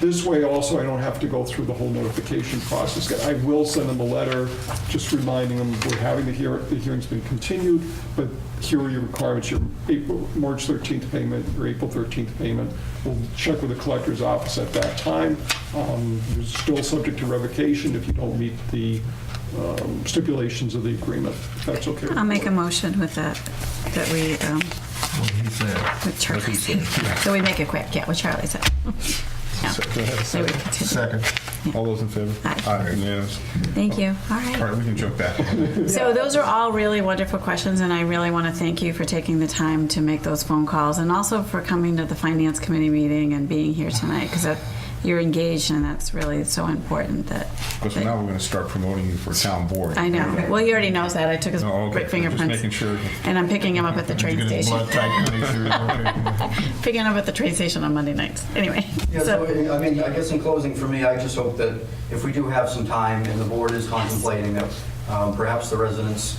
this way also, I don't have to go through the whole notification process. I will send them a letter, just reminding them, we're having the hearing's been continued, but here are your requirements, your March 13th payment, your April 13th payment. We'll check with the collector's office at that time. You're still subject to revocation if you don't meet the stipulations of the agreement, if that's okay. with I'll make the a board. motion with that we, What he said. with Charlie said. So we make it quick, yeah, what Charlie said. Yeah. So, go ahead. So we continue. Second. All those in favor? Aye. Unanimous. Thank you, all All right. right, we can jump back. So those are all really wonderful questions, and I really want to thank you for taking the time to make those phone calls, and also for coming to the Finance Committee meeting and being here tonight, because you're engaged, and that's really so important that. Because now we're going to start promoting you for town board. I know. Well, he already knows that. I took his Oh, okay. Just making fingerprints. sure. And I'm picking him up at the train Get his station. blood type to make sure you're okay. Picking him up at the train station on Monday nights. Anyway. Yeah, so, I mean, I guess in closing for me, I just hope that if we do have some time and the board is contemplating that perhaps the residents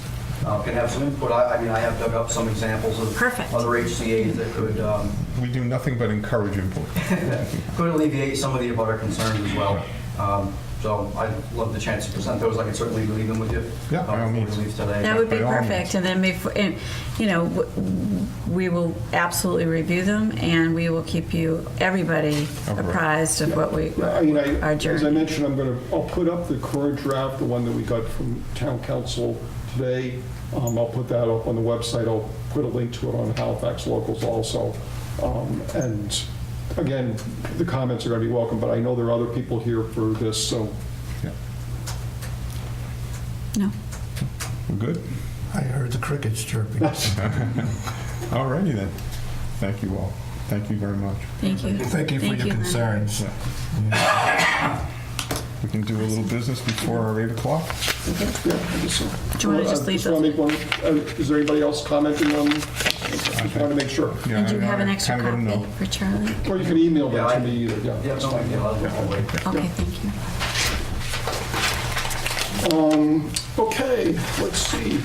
can have some input. I mean, I have dug up some examples of Perfect. other HCA's that could We do nothing but encourage input. could alleviate some of the abutter concerns as well. So I'd love the chance to present those. I can certainly leave them with you. Yeah, by all before we means. leave today. That would be By all perfect. And then before, and, you know, we will absolutely review them, and we will keep you, everybody, apprised of what we, Yeah, I mean, our as I journey. mentioned, I'll put up the current draft, the one that we got from town council today. I'll put that up on the website. I'll put a link to it on Halifax Locals also. And again, the comments are going to be welcome, but I know there are other people here for this, so. No. We're good? I heard the crickets chirping. All righty then. Thank you all. Thank you very much. Thank you. Thank you for Thank your you, Lynn. concerns. We can do a little business before our 8 o'clock. Yeah, I just- Do you want to just leave wanna those? make one, is there anybody else commenting on? I just want to make sure. Yeah, And do you have an I extra kinda gotta copy know. for Charlie? Or you can email Yeah, that to me either, yeah. Yeah, no, I'll wait. Okay, thank you. Okay, let's see.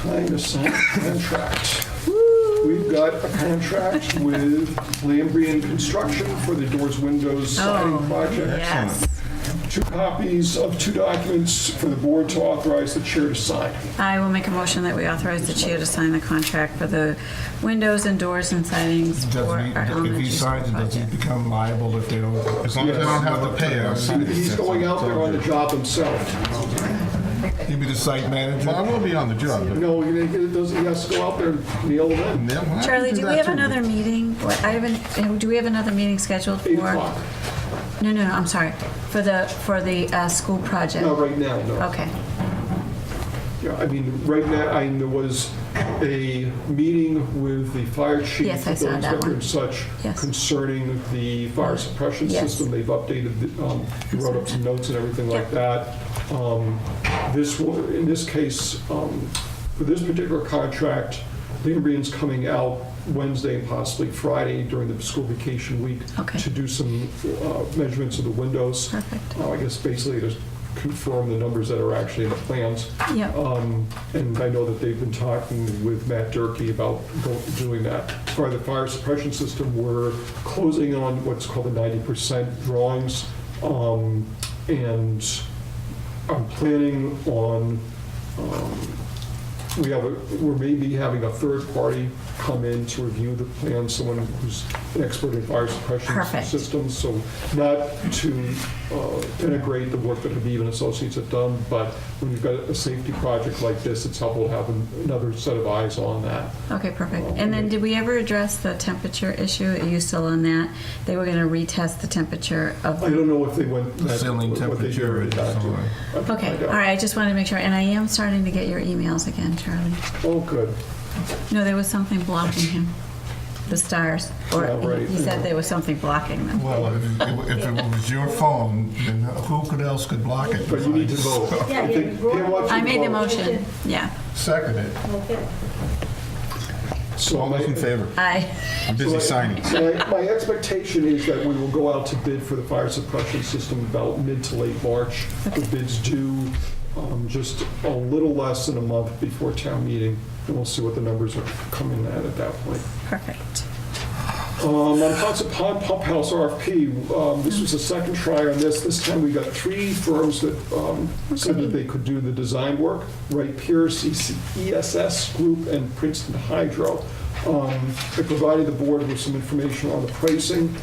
Time to sign a contract. We've got a contract with Lambrian Construction for the doors, windows, siding Oh, project. yes. 2 copies of 2 documents for the board to authorize the chair to sign. I will make a motion that we authorize the chair to sign the contract for the windows and doors and sidings for our If elementary he school signs it, does he project. become liable if they don't? As long as they don't have to pay us. He's going out there on the job himself. He'd be the site manager? Well, I will be on the job. but- No, he has to go out there and nail them in. Yeah, well, I Charlie, can do we that have too. another meeting? Do we have another meeting scheduled 8 for? o'clock. No, I'm sorry. For the school project? Not right now, no. Okay. Yeah, I mean, right now, there was a meeting with the fire chief, Yes, I the saw building that inspector one. and such Yes. concerning the fire suppression Yes. system. They've updated, he wrote up some notes and everything like that. In this case, for this particular contract, Lambrian's coming out Wednesday and possibly Friday during the school vacation week Okay. to do some measurements of the windows. Perfect. I guess basically to confirm the numbers that are actually in the plans. Yep. And I know that they've been talking with Matt Durkee about doing that. For the fire suppression system, we're closing on what's called the 90% drawings. And I'm planning on, we're maybe having a third party come in to review the plan, someone who's an expert in fire suppression Perfect. systems. So not to denigrate the work that Habib and Associates have done, but when you've got a safety project like this, it's helpful to have another set of eyes on that. Okay, perfect. And then did we ever address the temperature issue? Are you still on that? They were going to retest the temperature of I don't know if they went. The ceiling what they temperature did is back to. on. Okay, all right, I just wanted to make sure. And I am starting to get your emails again, Charlie. Oh, good. No, there was something blocking him. The stars. Or Yeah, right. he said there was something blocking them. Well, if it was your phone, then who else could block it? But you need to vote. Yeah, I think Pam wants you I to made the vote. motion, yeah. Second it. Okay. So All those in favor? I, I'm busy signing. So my expectation is that we will go out to bid for the fire suppression system about mid to late March. The bids due just a little less than a month before town meeting, and we'll see what the numbers are coming at that point. perfect. On Ponset Pond Pump House RFP, this was the second try on this. This time we got 3 firms that said that they could do the design work, Wright Pierce, ESS Group, and Princeton Hydro. I provided the board with some information on the pricing.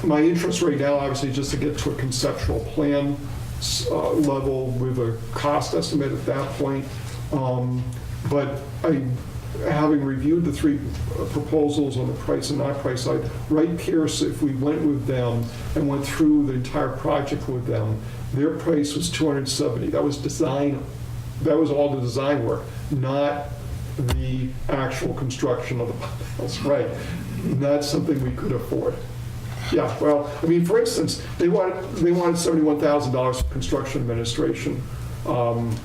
My interest right now, obviously, is just to get to a conceptual plan level with a cost estimate at that point. But having reviewed the 3 proposals on the price and not price side, Wright Pierce, if we went with them and went through the entire project with them, their price was $270. That was design. That was all the design work, not the actual construction of the pump house. Right. Not something we could afford. Yeah, well, I mean, for instance, they wanted $71,000 for construction administration.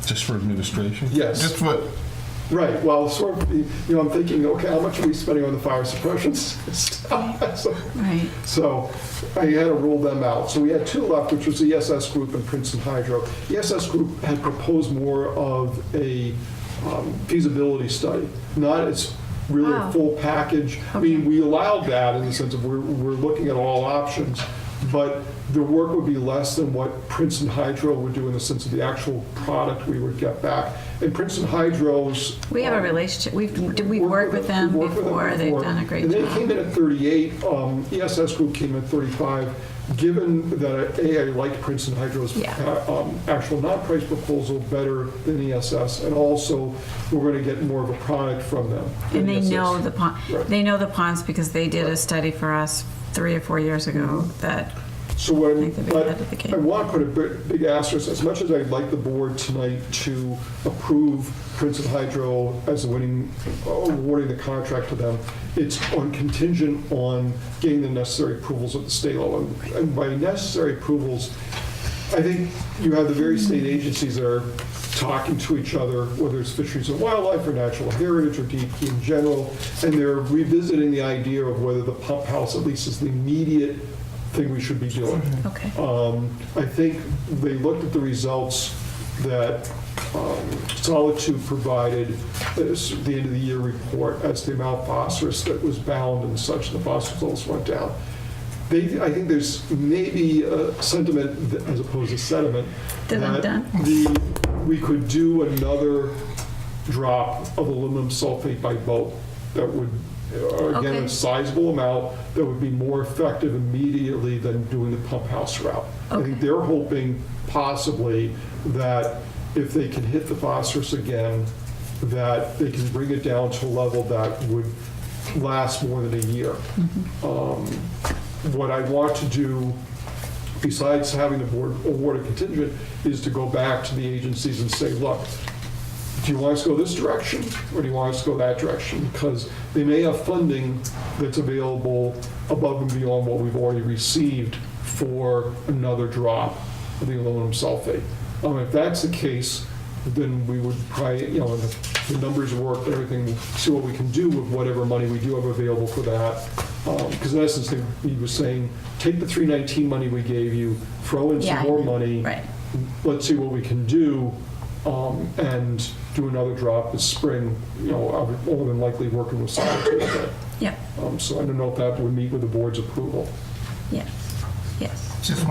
Just for administration? Yes. Just what? Right, well, sort of, I'm thinking, okay, how much are we spending on the fire suppression stuff? Right. So I had to rule them out. So we had 2 left, which was the ESS Group and Princeton Hydro. The ESS Group had proposed more of a feasibility study, not it's really a Wow. full package. I mean, we allowed that in the sense of we're looking at all options, but the work would be less than what Princeton Hydro would do in the sense of the actual product we would get back. And Princeton Hydro's... We have a relationship. We've worked with them we've worked with them before. They've done a great and job. they came in at 38. ESS Group came in at 35. Given that, I like Princeton Hydro's Yeah. actual non-price proposal better than ESS, and also we're going to get more of a product from them. And than they ESS. know the pond. Right. They know the ponds because they did a study for us 3 or 4 years ago that So what I think they'd be but ahead of the game. I want to put a big asterisk, as much as I'd like the board tonight to approve Princeton Hydro as the winning, awarding the contract to them, it's on contingent on getting the necessary approvals at the state level. And by necessary approvals, I think you have the various state agencies that are talking to each other, whether it's Fisheries and Wildlife or Natural Heritage or DEP in general, and they're revisiting the idea of whether the pump house at least is the immediate thing we should be doing. Okay. I think they looked at the results that Solitude provided at the end of the year report as the amount of phosphorus that was bound and such, the phosphorus levels went down. I think there's maybe a sentiment, as opposed to sediment, we could do another drop of aluminum sulfate by boat that would, again, Okay. a sizable amount that would be more effective immediately than doing the pump house route. I think Okay. they're hoping possibly that if they can hit the phosphorus again, that they can bring it down to a level that would last more than a year. What I want to do, besides having the board award a contingent, is to go back to the agencies and say, look, do you want us to go this direction, or do you want us to go that direction? Because they may have funding that's available above and beyond what we've already received for another drop of the aluminum sulfate. If that's the case, then we would probably, if the numbers work and everything, see what we can do with whatever money we do have available for that. Because in essence, he was saying, take the 319 money we gave you, throw in Yeah, some more money. Right. Let's see what we can do, and do another drop this spring, more than likely working with Solitude. Yeah. So I don't know if that would meet with the board's approval. Yes. Yes. Just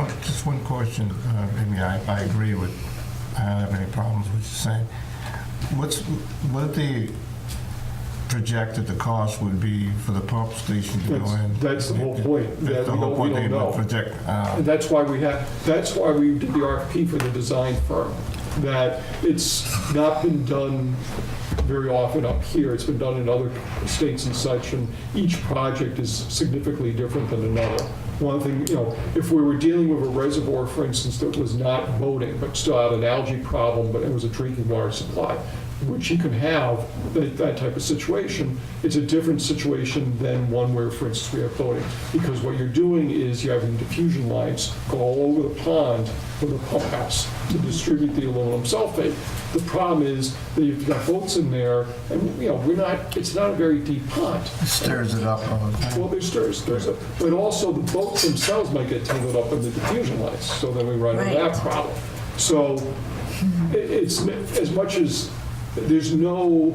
one question. I agree with, I don't have any problems with you saying. What the projected the cost would be for the pump station to go in? That's the whole point. That's the We whole don't- point. we They don't would know. project. And that's why we did the RFP for the design firm, that it's not been done very often up here. It's been done in other states and such, and each project is significantly different than another. One thing, if we were dealing with a reservoir, for instance, that was not boating, but still had an algae problem, but it was a drinking water supply, which you can have that type of situation, it's a different situation than one where, for instance, we have boating. Because what you're doing is you're having diffusion lines go all over the pond from the pump house to distribute the aluminum sulfate. The problem is that you've got boats in there, and it's not a very deep pond. It stirs it up all the time. Well, there's stirs, but also the boats themselves might get tangled up in the diffusion lines, so then we run into that Right. problem. So it's as much as there's no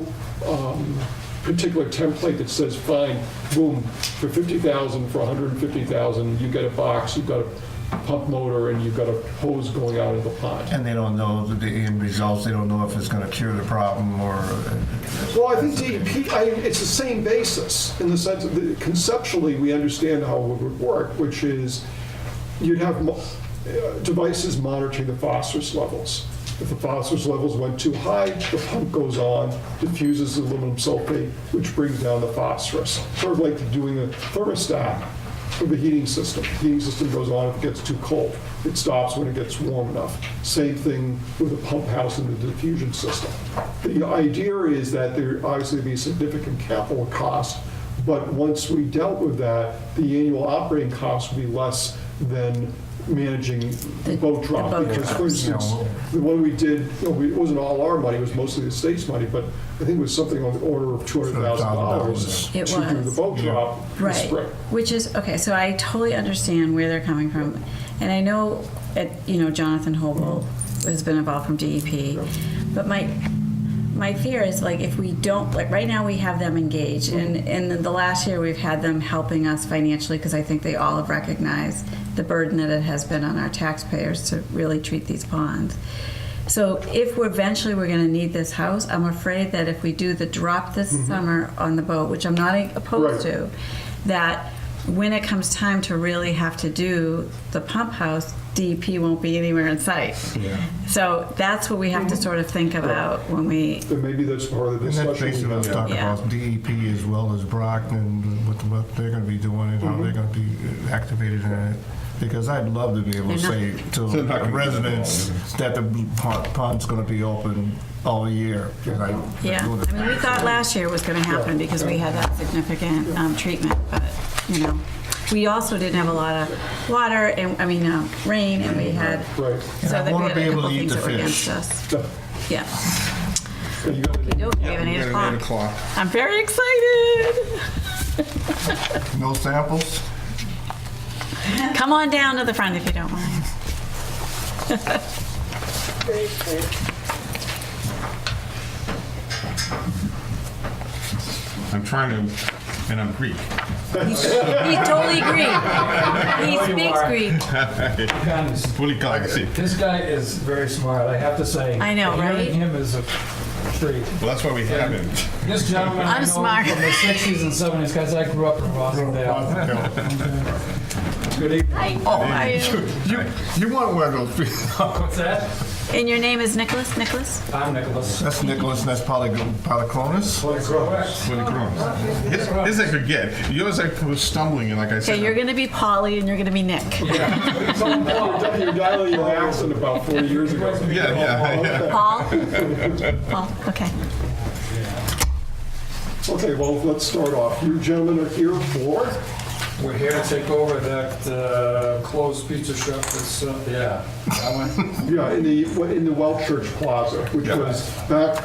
particular template that says, fine, boom, for 50,000, for 150,000, you get a box, you've got a pump motor, and you've got a hose going out of the pond. And they don't know the end results, they don't know if it's gonna cure the problem or, Well, I think DEP, it's the same basis, in the sense that conceptually, we understand how it would work, which is you'd have devices monitoring the phosphorus levels. If the phosphorus levels went too high, the pump goes on, diffuses the aluminum sulfate, which brings down the phosphorus. Sort of like doing a thermostat for the heating system. The heating system goes on if it gets too cold. It stops when it gets warm enough. Same thing with the pump house and the diffusion system. The idea is that there obviously be significant capital cost, but once we dealt with that, the annual operating cost would be less than managing the boat drop. boat Because, for drops. instance, the one we did, it wasn't all our money, it was mostly the state's money, but I think it was something on the order of $200,000 It to do the was. boat drop this Right, spring. which is, okay, so I totally understand where they're coming from. And I know, Jonathan Hobel has been involved from DEP, but my fear is, like, if we don't, like, right now we have them engaged, and in the last year we've had them helping us financially, because I think they all have recognized the burden that it has been on our taxpayers to really treat these ponds. So if we're gonna need this house, I'm afraid that if we do the drop this summer on the boat, which I'm not opposed Right. to, that when it comes time to really have to do the pump house, DEP won't be anywhere in sight. So that's what we have to sort of think about when we, And maybe that's part of the and that's discussion. basically what I was talking Yeah. about, DEP as well as Brockton, what they're gonna be doing and how they're gonna be activated in it. Because I'd love to be able to They're say to They're not gonna be residents that the pond's gonna be open all year. yeah. I mean, we thought last year was gonna happen because we had that significant treatment, but, we also didn't have a lot of water, and, rain, and we had, Right. so I that we wanna had be a able couple to eat things the that were fish. against us. Yeah. Yeah. So you gotta- Okey-dokey, we have an We 8 got an o'clock. 8 o'clock. I'm very excited. No samples? Come on down to the front if you don't mind. I'm trying to, and I'm Greek. He's totally Greek. He speaks Greek. Fully cognizant. This guy is very smart, I have to say. I know, right? Hearing him is a treat. Well, that's why we have him. This gentleman, I I'm know smart. from the 60s and 70s, because I grew up in Rossendale. Good evening. Oh, I, You want one of those three? What's that? and your name is Nicholas? Nicholas? I'm Nicholas. That's Nicholas, and that's Polyclonus. Correct. Fully grown. His I could get. Yours I was stumbling, and like I said. Okay, you're going to be Polly and you're going to be Nick. You dialed your accent about 40 years ago. Yeah. Paul? Paul, okay. Okay, well, let's start off. You gentlemen are here for? We're here to take over that closed pizza shop that's, that one. Yeah, in the Welch Church Plaza, which Yeah. was back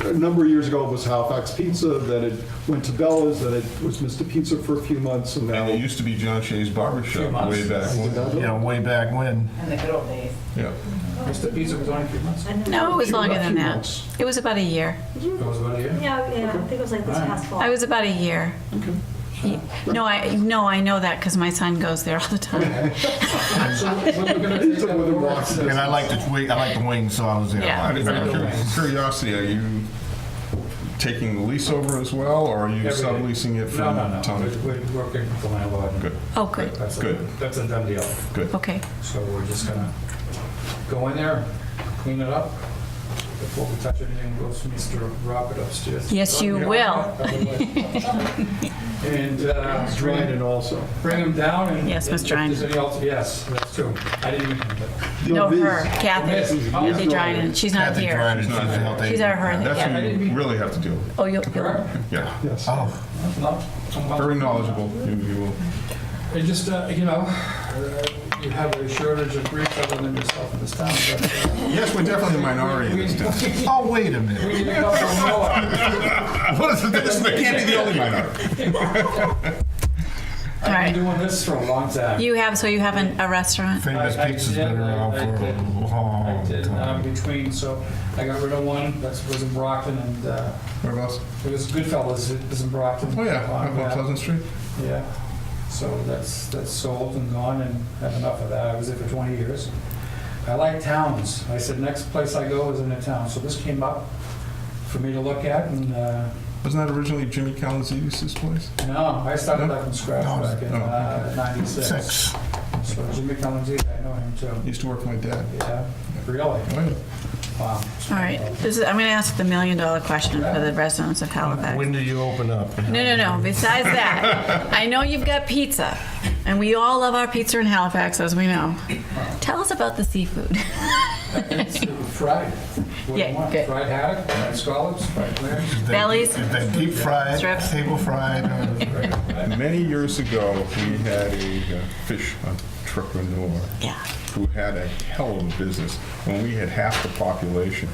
a number of years ago, it was Halifax Pizza, then it went to Bella's, then it was Mr. Pizza for a few months, and now. And it used to be John Shay's barber shop way back when. Way back when. In the good old days. Yeah. Mr. Pizza was only a few months. No, it was longer than few that. months. It was about a year. It was about a year. Yeah, I think it was like this past fall. I was about a year. No, I know that because my son goes there all the time. So we're gonna take that over. And I like the wings, so I was there. Yeah. Out of curiosity, are you taking the lease over as well, or are you Every day. subleasing it from No. Tony? We're working with the landlord. Good. Oh, good. That's a done deal. Good. Okay. So we're just gonna go in there, clean it up. Before we touch anything, go to Mr. Robert upstairs. Yes, you will. And Dryden also. bring him down and. Yes, Miss if there's Dryden. any alter- Yes, that's true. I didn't mean that. No, these- her, Kathy. Kathy Dryden. She's not Kathy here. Dryden, she's the health She's agent. our her. That's Yeah. who you really have to deal with. Oh, you'll. Correct? Yeah. Yes. Oh, No. Very knowledgeable. You will. And just, you have a shortage of Greeks other than yourself in this town, but Yes, we're definitely a minority in this town. oh, wait a we minute. need a couple more. What is this? They can't be the only minority. All right. I've been doing this for a long time. You have, so you have a restaurant? Famous I Pizza's did, been around I for did. a I long did, time. between, so I got rid of one, that was in Brockton, and Whereabouts? it was Goodfellas, it was in Brockton. Oh, yeah, On, up on Pleasant Street. Yeah, so that's sold and gone, and had enough of that. I was there for 20 years. I like towns. I said, next place I go is in a town. So this came up for me to look at, and Wasn't that originally Jimmy Calenzidis' place? no, I started that from scratch No. back in Oh, '96. 6. So Jimmy Calenzini, I know him too. He used to work for my dad. Yeah, really? Oh, yeah. Wow. All right, I'm going to ask the million-dollar question for the residents of Halifax. When do you open up? No. Besides that, I know you've got pizza, and we all love our pizza in Halifax, as we know. Tell us about the seafood. It's fried. What do Yeah, you want? good. Fried haddock, fried scallops, fried clams. Bellies? Is that deep fried, Strips. table fried? Many years ago, we had a fish entrepreneur Yeah. who had a hell of a business when we had half the population.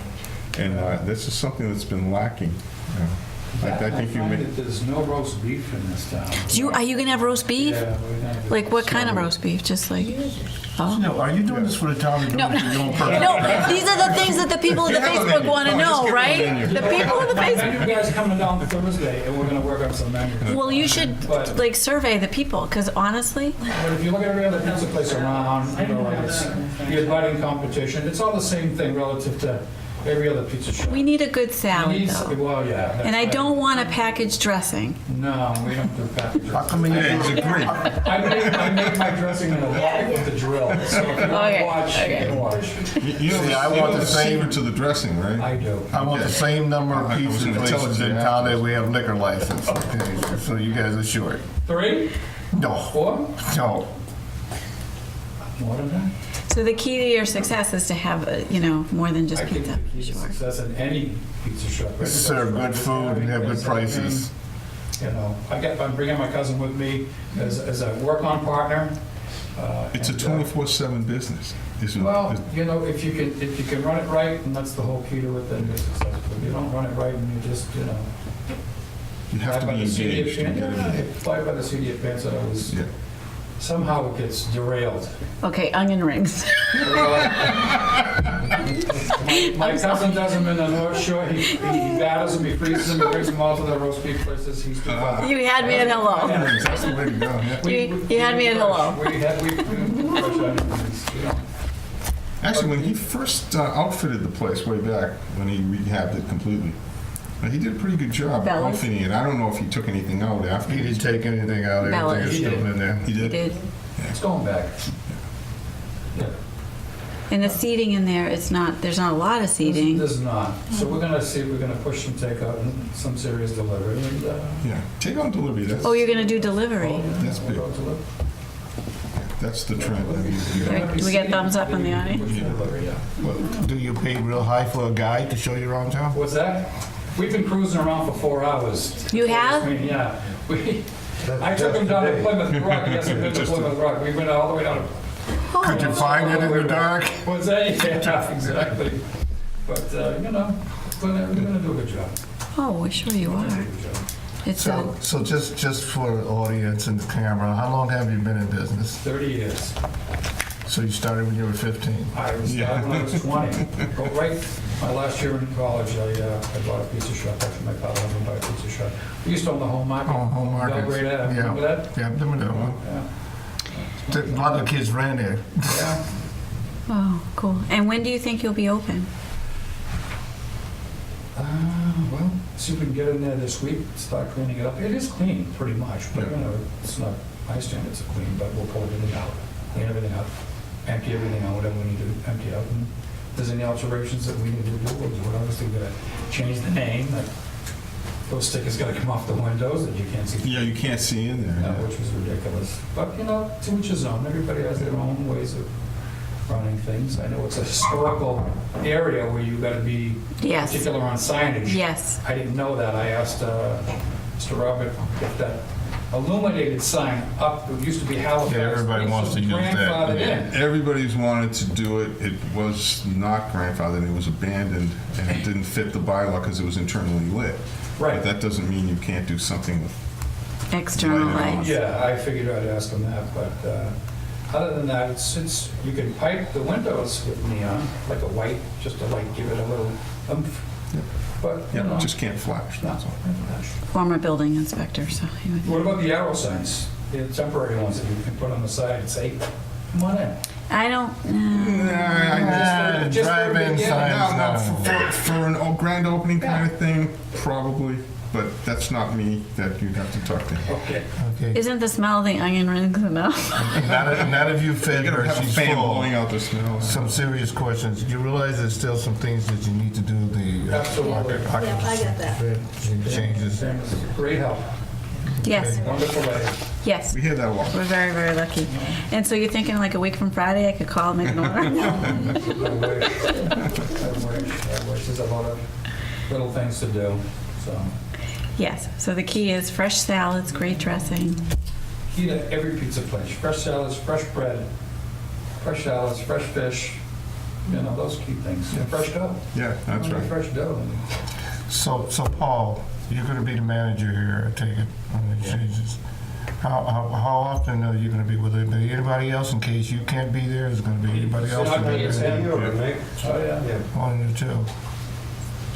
And this is something that's been lacking. I think you find may, that there's no roast beef in this town. Are you going to have roast beef? Yeah, we're gonna do Like what kind of roast beef? Just like, oh. No, are you doing this for the town or doing No, it for your own purpose? No, these are the things that the people in the Yeah, Facebook want to no, just know, give them a right? menu. The people in the Facebook. You guys coming down Thursday, and we're gonna work on some menus. Well, you should like survey the people, because honestly, But if you look at every other pizza place around, you know, it's the budding competition, it's all the same thing relative to every other pizza shop. we need a good salad Needs- though. Well, yeah. that's And I right. don't want a packaged dressing. No, we don't do packages. How come you yeah, he's agreed. I make my dressing in a wok with the drill, so if you want Okay, to watch, you okay. can watch. You know, See, I you want know the the same- secret to the dressing, right? I do. I want the same number of I was pizza gonna tell places it to in you town that afterwards. we have liquor license. Okay, so you guys are short. 3, No, 4, no. more than that. So the key to your success is to have, more than just I think pizza. the key to Sure. success in any pizza shop. Serve good food and have good prices. You know, I'm bringing my cousin with me as a work-on partner. It's a and, 24/7 business. Well, you know, if you can run it right, and that's the whole key to it, then you're successful. If you don't run it right, and you just, you have to fly be by the seat of engaged. your to get pants. it. Fly by the seat of your pants, and I was, Yeah. somehow it gets derailed. Okay, onion rings. My cousin does them in the North Shore, he batters them, he freezes them, he brings them all to the roast beef places, he's too far. You had me at hello. That's the way to go, yeah. You had me at hello. We fresh onions, you know. Actually, when he first outfitted the place way back, when he rehabbed it completely, he did a pretty good job Bellas? outfitting it. I don't know if he took anything out after. He didn't take anything out, Bellas. everything is still in there. He You did? did. It's going back. Yeah. And the seating in there, there's not a lot of seating. There's not. So we're gonna see if we're gonna push some takeout and some serious delivery, and, Yeah. Take on delivery, that's, Oh, you're going to do delivery. That's big. We'll go deliver. that's the trend. I mean, you know, Do we get thumbs up in the audience? Push delivery, yeah. Well, do you pay real high for a guide to show you around town? What's that? We've been cruising around for 4 hours. You have? Yeah. I took him down to Plymouth Rock, yes, I've been to Plymouth Rock. We went all the way down to. Could you find it in the dark? What's that? Yeah, exactly. But, we're gonna do a good job. Oh, we're sure you We're gonna are. do a good job. It's So just for the audience and the camera, how long have you been in business? 30 years. So you started when you were 15? I was started when I was 20. But right, my last year in college, I bought a pizza shop. Actually, my father had me buy a pizza shop. We used to own the Home Market. Oh, Home Market. Belgrade Ave. Remember that? Yeah, remember that one. Yeah. A lot of the kids ran there. Yeah. Oh, cool. And when do you think you'll be open? Well, see if we can get in there this week, start cleaning it up. It is clean, pretty much, but, it's not, my standards are clean, but we'll pull everything out, clean everything up, empty everything out, whatever we need to empty out. And if there's any alterations that we need to do, we'll do it. Obviously, we're gonna change the name, like, those stickers gotta come off the windows that you can't see. Yeah, you can't see in there. yeah. Which was ridiculous. But, to each his own. Everybody has their own ways of running things. I know it's a historical area where you gotta be Yes. particular on signage. Yes. I didn't know that. I asked Mr. Robert if that illuminated sign up, it used to be Halifax. Yeah, everybody wants to use that, Grandfathered yeah. in. Everybody's wanted to do it. It was not grandfathered, it was abandoned, and it didn't fit the bylaw because it was internally lit. Right. But that doesn't mean you can't do something with external lights. Yeah, I figured I'd ask them that, but other than that, since you can pipe the windows with neon, like a white, just to like give it a little oomph. But, you Yeah, know, just can't flash, that's all. Former building inspector, so he would. What about the arrow signs, the temporary ones that you can put on the side and say, come on in? I don't, Just for the Drive-in beginning. signs, no. For an grand opening kind of thing, probably, but that's not me that you'd have to talk to. Okay. Okay. isn't the smell of the onion rings enough? Not if you fed You her, gotta have a she's fan full. blowing out the smell. Some serious questions. You realize there's still some things that you need to do, the Absolutely. Yeah, I got that. changes. Sam is a great help, Yes, wonderful lady. yes. We hear that a lot. We're very, very lucky. And so you're thinking like a week from Friday, I could call and make an order? I wish. There's a lot of little things to do, so. Yes, so the key is fresh salads, great dressing. Key to every pizza place, fresh salads, fresh bread, fresh salads, fresh fish, you know, those key things. And fresh dough. Yeah, that's right. Fresh dough. So Paul, you're going to be the manager here, I take it, on the changes. How often are you going to be with anybody else in case you can't be there? Is there going to be anybody else? Not me, it's him. Yeah. Oh, yeah. One or two.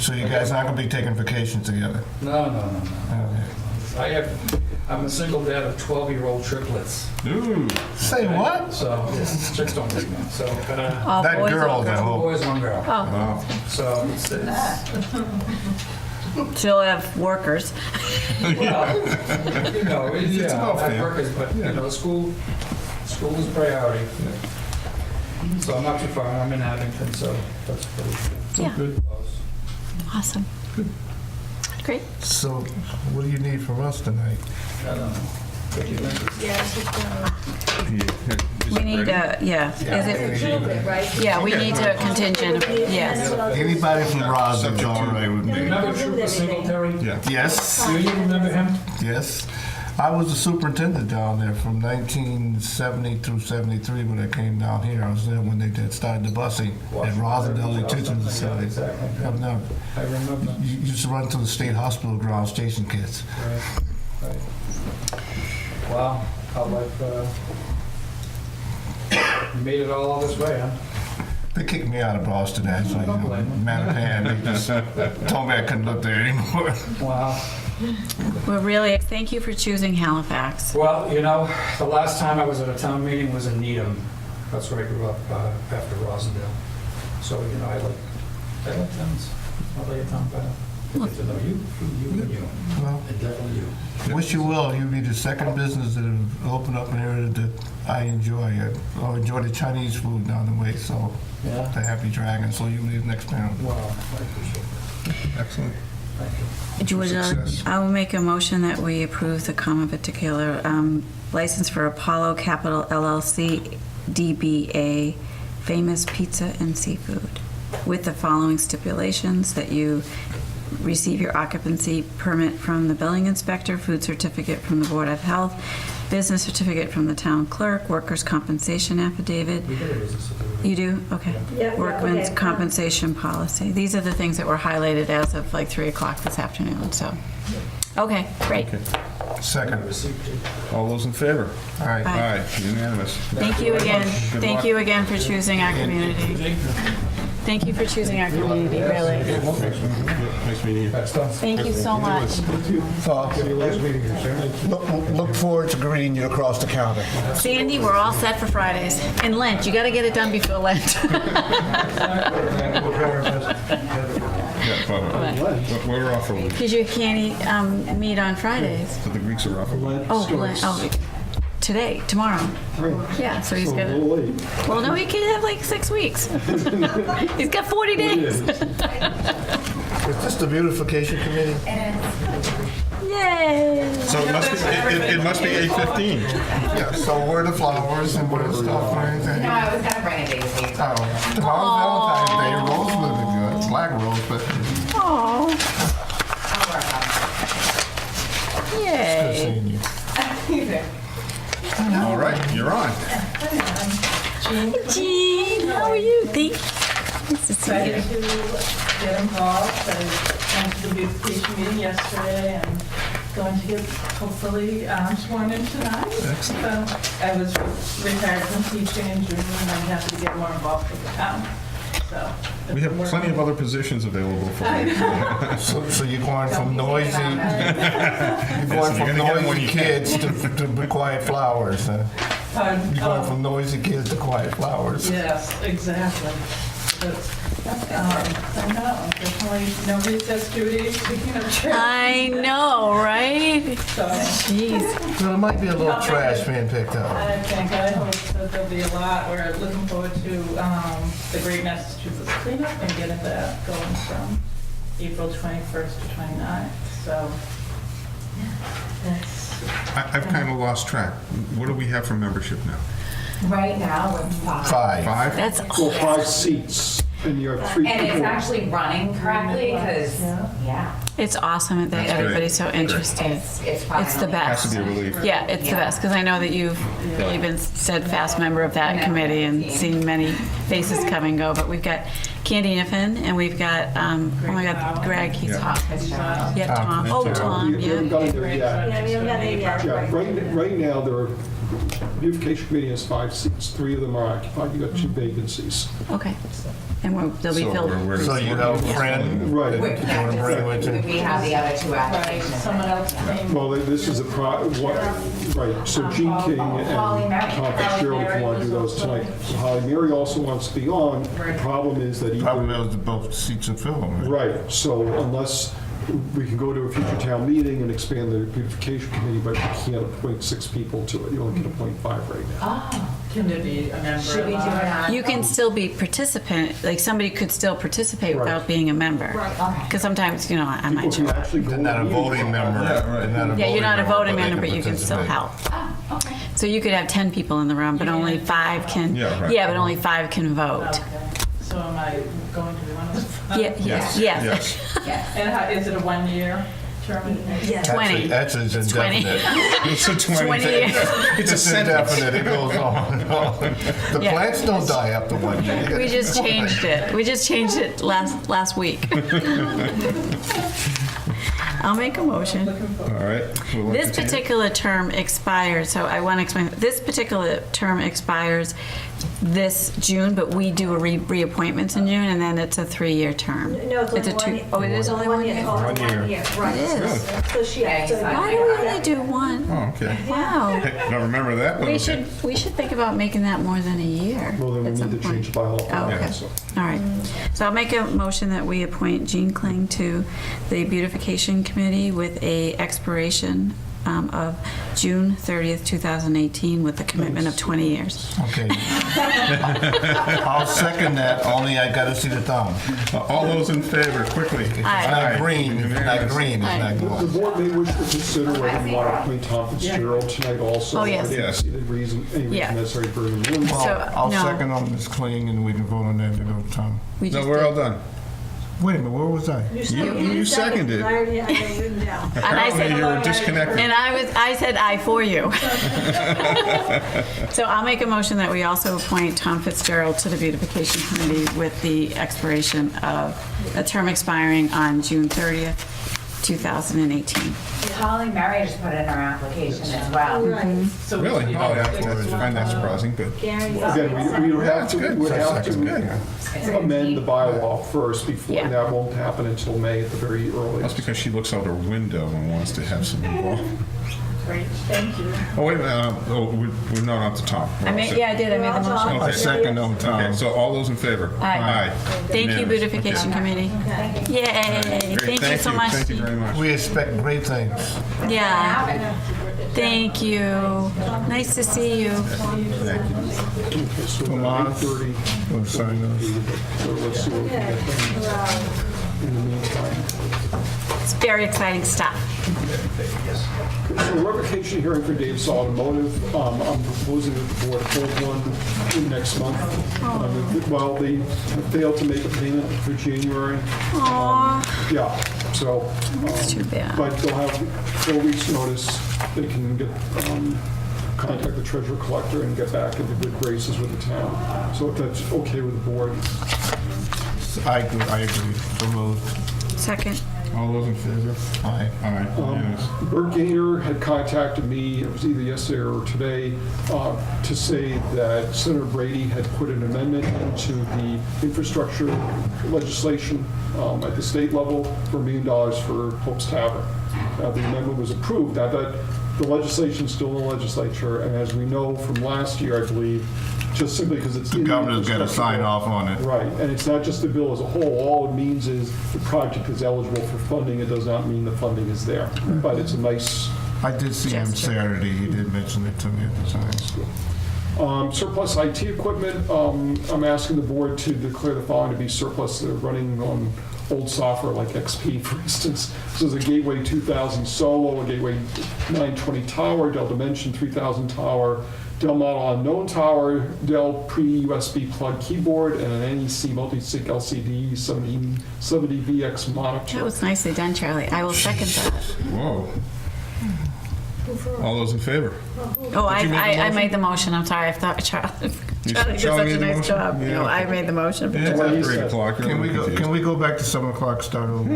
So you guys not going to be taking vacations together? No. Okay. I'm a single dad of 12-year-old triplets. Ooh, Say what? So, chicks don't take me. So, All That boys girl, or- though. two boys, one girl. Oh, wow. So, it's she'll have workers. well, you know, It's about I fair. work, but, you know, school is a priority. So I'm not too far, I'm in Abington, so that's pretty Yeah, Good. close. awesome. Great. So what do you need from us tonight? I don't know. What do you think? Yeah, it's just, Yeah. Is We it need ready? is it, a little bit, right? yeah, we need to contingent, yes. Anybody from Roswell's all right with me. Remember Trooper Singletary? Yeah. Yes, Do you remember him? yes. I was the superintendent down there from 1970 through 73 when I came down here. I was there when they did started the busing at Roswell Detention Facility. Exactly. No, I remember. you used to run to the state hospital ground, station kids. Right. Wow, how life, you made it all this way, huh? They kicked me out of Boston, actually. Don't blame them. Mattapan, they just told me I couldn't live there anymore. Wow. We're really, thank you for choosing Halifax. Well, you know, the last time I was at a town meeting was in Needham. That's where I grew up, after Rosendale. So, you know, I like towns. I like a town better. I get to know you, and you. Well, And definitely you. wish you well. You'll be the second business that have opened up an area that I enjoy. I enjoy the Chinese food down the way, so Yeah? the Happy Dragon, so you leave next time. Wow, I appreciate that. Excellent. Thank you. Georgia, Success. I will make a motion that we approve the common particular license for Apollo Capital LLC, DBA Famous Pizza and Seafood, with the following stipulations: that you receive your occupancy permit from the building inspector, food certificate from the Board of Health, business certificate from the town clerk, workers' compensation affidavit. We got a business to do. You do? Okay. Yeah, Workman's okay. compensation policy. These are the things that were highlighted as of like 3 o'clock this afternoon, so. Okay, great. Okay. Second. All those in favor? All right. Aye. Aye, unanimous. Thank you again. Good Thank luck. you again for choosing our community. Thank you for choosing our community, really. Nice meeting you. Thank you so much. Look forward to greeting you across the counter. Sandy, we're all set for Fridays. And Lent, you gotta get it done before Lent. Yeah, but we're off a week, Because you can't eat meat on Fridays. so the Greeks are off a week. Oh, Lent, oh, today, tomorrow. Yeah, so he's So a gonna, little late. well, no, he can have like 6 weeks. He's got 40 days. Is this the beautification committee? Yay. So it must be 8:15. Yeah, so where are the flowers and where the stuff and everything? No, I was gonna bring a daisy. Oh, tomorrow's Valentine's Day. Rose would be good. Black rose, but Aw, I'll work on good yay. seeing you. All right, you're on. Jean, how are you? Nice to see Ready you. to get involved. I went to the beautification meeting yesterday and going to get hopefully sworn in tonight. Excellent. I was retired from teaching in June, and I'm happy to get more involved with the town. So We have plenty of other positions available for you. So you're going from noisy, you're Yes, going you're from gonna get 'em when noisy you can. kids to quiet flowers, huh? Pardon? You're going from noisy kids to quiet flowers. Yes, exactly. I know, definitely no recess duty, speaking of church. I know, right? So Jeez. Well, there might be a little trash being picked up. I hope that there'll be a lot. We're looking forward to the Great Massachusetts cleanup and getting that going from April 21st to 29th. So that's, I've kind of lost track. What do we have for membership now? Right now, we're 5. 5. 5? That's Well, 5 seats, and you have 3 And it's people. actually running correctly, because, Yeah. It's awesome that That's great. everybody's so interested. it's probably. It's the Has to best. be a relief. Yeah, it's the Yeah. best, because I know that you've really been steadfast member of that committee and seen many faces come and go, but we've got Candy Niffen, and we've got, oh my God, Greg, he's Yeah. hot. Fitzgerald. Yeah, Tom, oh, Tom, We haven't yeah. gotten there yet. Yeah, we haven't got there yet. Yeah, right now, there are, beautification committee has 5 seats, 3 of them are occupied, you got 2 vacancies. Okay. And they'll be So filled. we're- So you have a friend, Right. We you want to bring with you? we have the other 2 Right, applications. someone else came. Well, this is right, so Gene King and Holly Mary. Tom Fitzgerald, if you want to do those tonight. Holly Mary also wants to be on, the problem is that Problem either, is both seats are filled, right? right, so unless we can go to a future town meeting and expand the beautification committee, but you can't appoint 6 people to it, you only can appoint 5 right now. Oh, Can there be a member? should we do it on? You can still be participant, like somebody could still participate Right. without being a member. Okay. Because sometimes, I might People show can up. actually go They're to not a meetings. voting member. Yeah, right. They're not Yeah, you're not a voting they member, but you can still participate. help. Oh, okay. So you could have 10 people in the room, but only 5 can, Yeah, right. yeah, but only 5 can vote. Okay. So am I going to be one of the 5? Yeah, yes, Yes. Yes. And is it a 1-year term? Yes. 20. Actually, it's 20. indefinite. It's a 20. 20 years. It's a It's sentence. indefinite, it goes on. The Yeah. plants don't die after 1 year. We just changed it. We just changed it last week. I'll make a motion. All right. We'll This entertain it. particular term expires, so I want to explain, this particular term expires this June, but we do a reappointments in June, and then it's a 3-year term. No, it's only a 1 year. Oh, it is only 1 year? It's only 1 year, right. It is. So she, Okay, so so Why do we only do one? Oh, okay. Wow. Don't remember that, but We okay. should think about making that more than a year. Well, then we at some need to point. change the bylaw. Oh, okay. So- All right. So I'll make a motion that we appoint Jean Kling to the Beautification Committee with a expiration of June 30th, 2018, with a commitment of 20 years. Okay. I'll second that, only I gotta see the thumb. All those in favor, quickly. It's Aye. not green, it's not green, it's not The gold. board may wish to consider whether you want to appoint Tom Fitzgerald tonight also. Oh, yes. I didn't Yes. see the reason, any Yeah. reason necessary to bring him in. So, Well, I'll no. second on Ms. Kling and we can vote on that to go, Tom. We No, just we're did. all done. Wait a minute, where was I? You seconded. I already had it written down. And I Apparently said, you were disconnected. and I said aye for you. So I'll make a motion that we also appoint Tom Fitzgerald to the Beautification Committee with the expiration of a term expiring on June 30th, 2018. Holly Mary just put in her application as well. Right. So Really? we- Oh, yeah. I find that surprising, but Gary, Again, we would have to, good. would have That's good. to amend the bylaw first before, Yeah. and that won't happen until May at the very that's earliest. because she looks out her window and wants to have some involvement. Great, thank you. Oh, wait a minute. We're not on the top. I made the motion. I second on Okay, Tom. so all those in favor? Aye. Thank you, Unanimous. Beautification Committee. Yay, Great, thank you so much. Thank you very much. We expect great things. Yeah, thank you. Nice to see you. Thank you. Okay, so Tomas. 8:30, We'll sign those. so let's see what we can get done in the meantime. It's very exciting stuff. So revocation hearing for Dave's Automotive, I'm proposing that the board hold one next month. Well, they have failed to make a payment for January. Aw, Yeah, so. it's too bad. But they'll have 4 weeks' notice. They can get, contact the treasurer collector and get back into good graces with the town. So if that's okay with the board. I agree, so moved. Second. All those in favor? Aye. Aye, unanimous. Bert Gaynor had contacted me, it was either yesterday or today, to say that Senator Brady had put an amendment into the infrastructure legislation at the state level for $1 million for Pope's Tavern. The amendment was approved. Now, the legislation's still in the legislature, and as we know from last year, I believe, just simply because it's The in governor's got to infrastructure sign bill. off on it. Right, and it's not just the bill as a whole. All it means is the project is eligible for funding. It does not mean the funding is there. But it's a nice I did see him Gesture. Saturday. He did mention it to me at the time. surplus IT equipment. I'm asking the board to declare the following to be surplus. They're running on old software like XP, for instance. This is a Gateway 2000 Solo, a Gateway 920 Tower, Dell Dimension 3000 Tower, Dell Model Unknown Tower, Dell pre-USB plug keyboard, and an NEC multi-sync LCD 70VX monitor. That was nicely done, Charlie. I will second that. Whoa. All those in favor? Oh, I you make the motion? made the motion. I'm sorry. I thought Charlie did Charlie such made a the nice motion? job. Yeah, No, I okay. made the motion. Yeah, it's What he after 8 said. o'clock. You're Can a we little go? confused. Can we go back to 7 o'clock? Start over.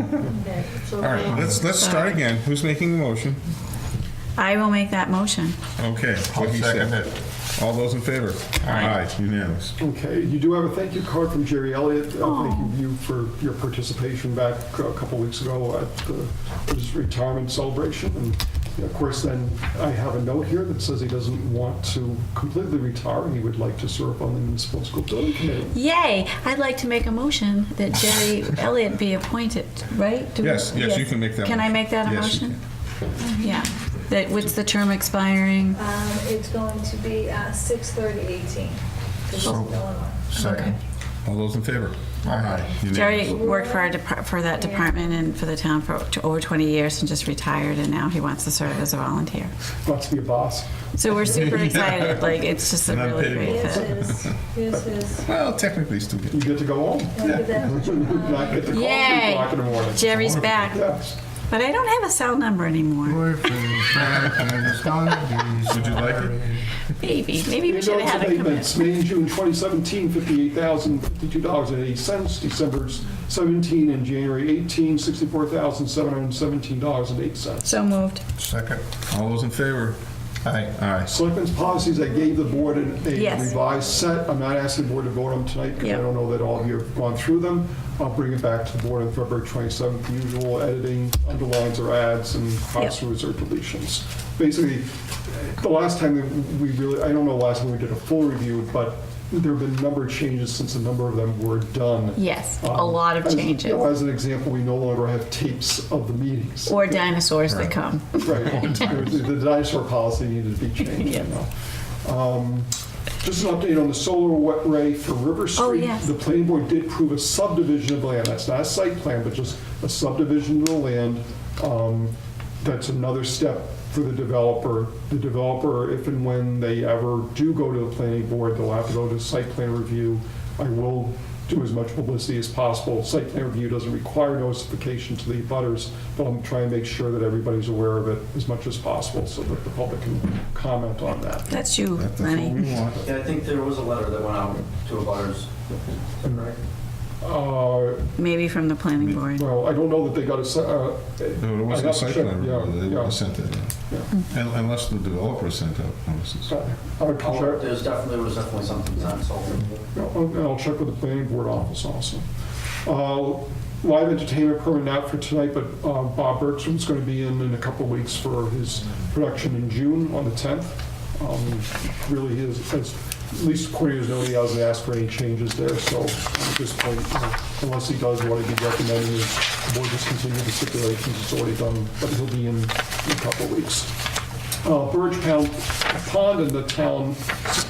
All right, let's start again. Who's making the motion? I will make that motion. Okay, I'll what he second said. it. All those in favor? Aye, unanimous. Okay, you do have a thank you card from Jerry Elliott. Thank you for your participation back a couple weeks ago at his retirement celebration. And of course, then I have a note here that says he doesn't want to completely retire and he would like to serve on the Municipal School Building Committee. Yay! I'd like to make a motion that Jerry Elliott be appointed, right? Do we- Yes, you can make that Can I motion. make that a Yes, you motion? Yeah. That, what's the term expiring? It's going to be 6/30/18, because it's So- Illinois. Second. All those in favor? Aye. Jerry Unanimous. worked for for that department and for the town for over 20 years and just retired, and now he wants to serve as a volunteer. Wants to be a boss. So we're super excited. Like, it's just a An really unpaid great Here's fit. his, Well, technically still good. You get to go home. look at that. Not get to call 3 Yay! o'clock in the morning. Jerry's back, Yes. but I don't have a cell number anymore. Boyfriend's back and it's gonna be Would you like it? Maybe we should have had it come in. Abatements, May and June 2017, $58,052.80. December 17 and January 18, $64,717.08. So moved. Second. All those in favor? Aye. Aye. Selectmen's policies, I gave the board a Yes. revised set. I'm not asking the board to vote on them tonight because I Yep. don't know that all of you have gone through them. I'll bring it back to the board on February 27th, the usual editing, underlines or adds, and cross-throughs or deletions. Basically, the last time that we really, I don't know the last time we did a full review, but there have been a number of changes since a number of them were done. Yes, a lot of As- changes. As an example, we no longer have tapes of the meetings. Or dinosaurs that come. Right, the dinosaur policy needed to be changed, you know. Just an update on the solar wet ray for River Street. yes. The planning board did approve a subdivision of land. That's not a site plan, but just a subdivision of the land. That's another step for the developer. The developer, if and when they ever do go to the planning board, they'll have to go to site plan review. I will do as much publicity as possible. Site plan review doesn't require notification to the abutters, but I'm trying to make sure that everybody's aware of it as much as possible so that the public can comment on that. That's you, That's what Lenny. we want. Yeah, I think there was a letter that went out to abutters. Maybe from the planning board. Well, I don't know that they got a, No, it I wasn't a have to site check, plan yeah, review. They yeah. would have sent it in. Unless the developer sent out notices. I'll check. There was definitely something done, so. And I'll check with the planning board office also. Live entertainment permit not for tonight, but Bob Bergstrom's going to be in a couple of weeks for his production in June on the 10th. Really, at least according to his note, he hasn't asked for any changes there, so at this point, unless he does what he'd be recommending, is the board just continue the stipulations it's already done, but he'll be in a couple of weeks. Burge Pond and the town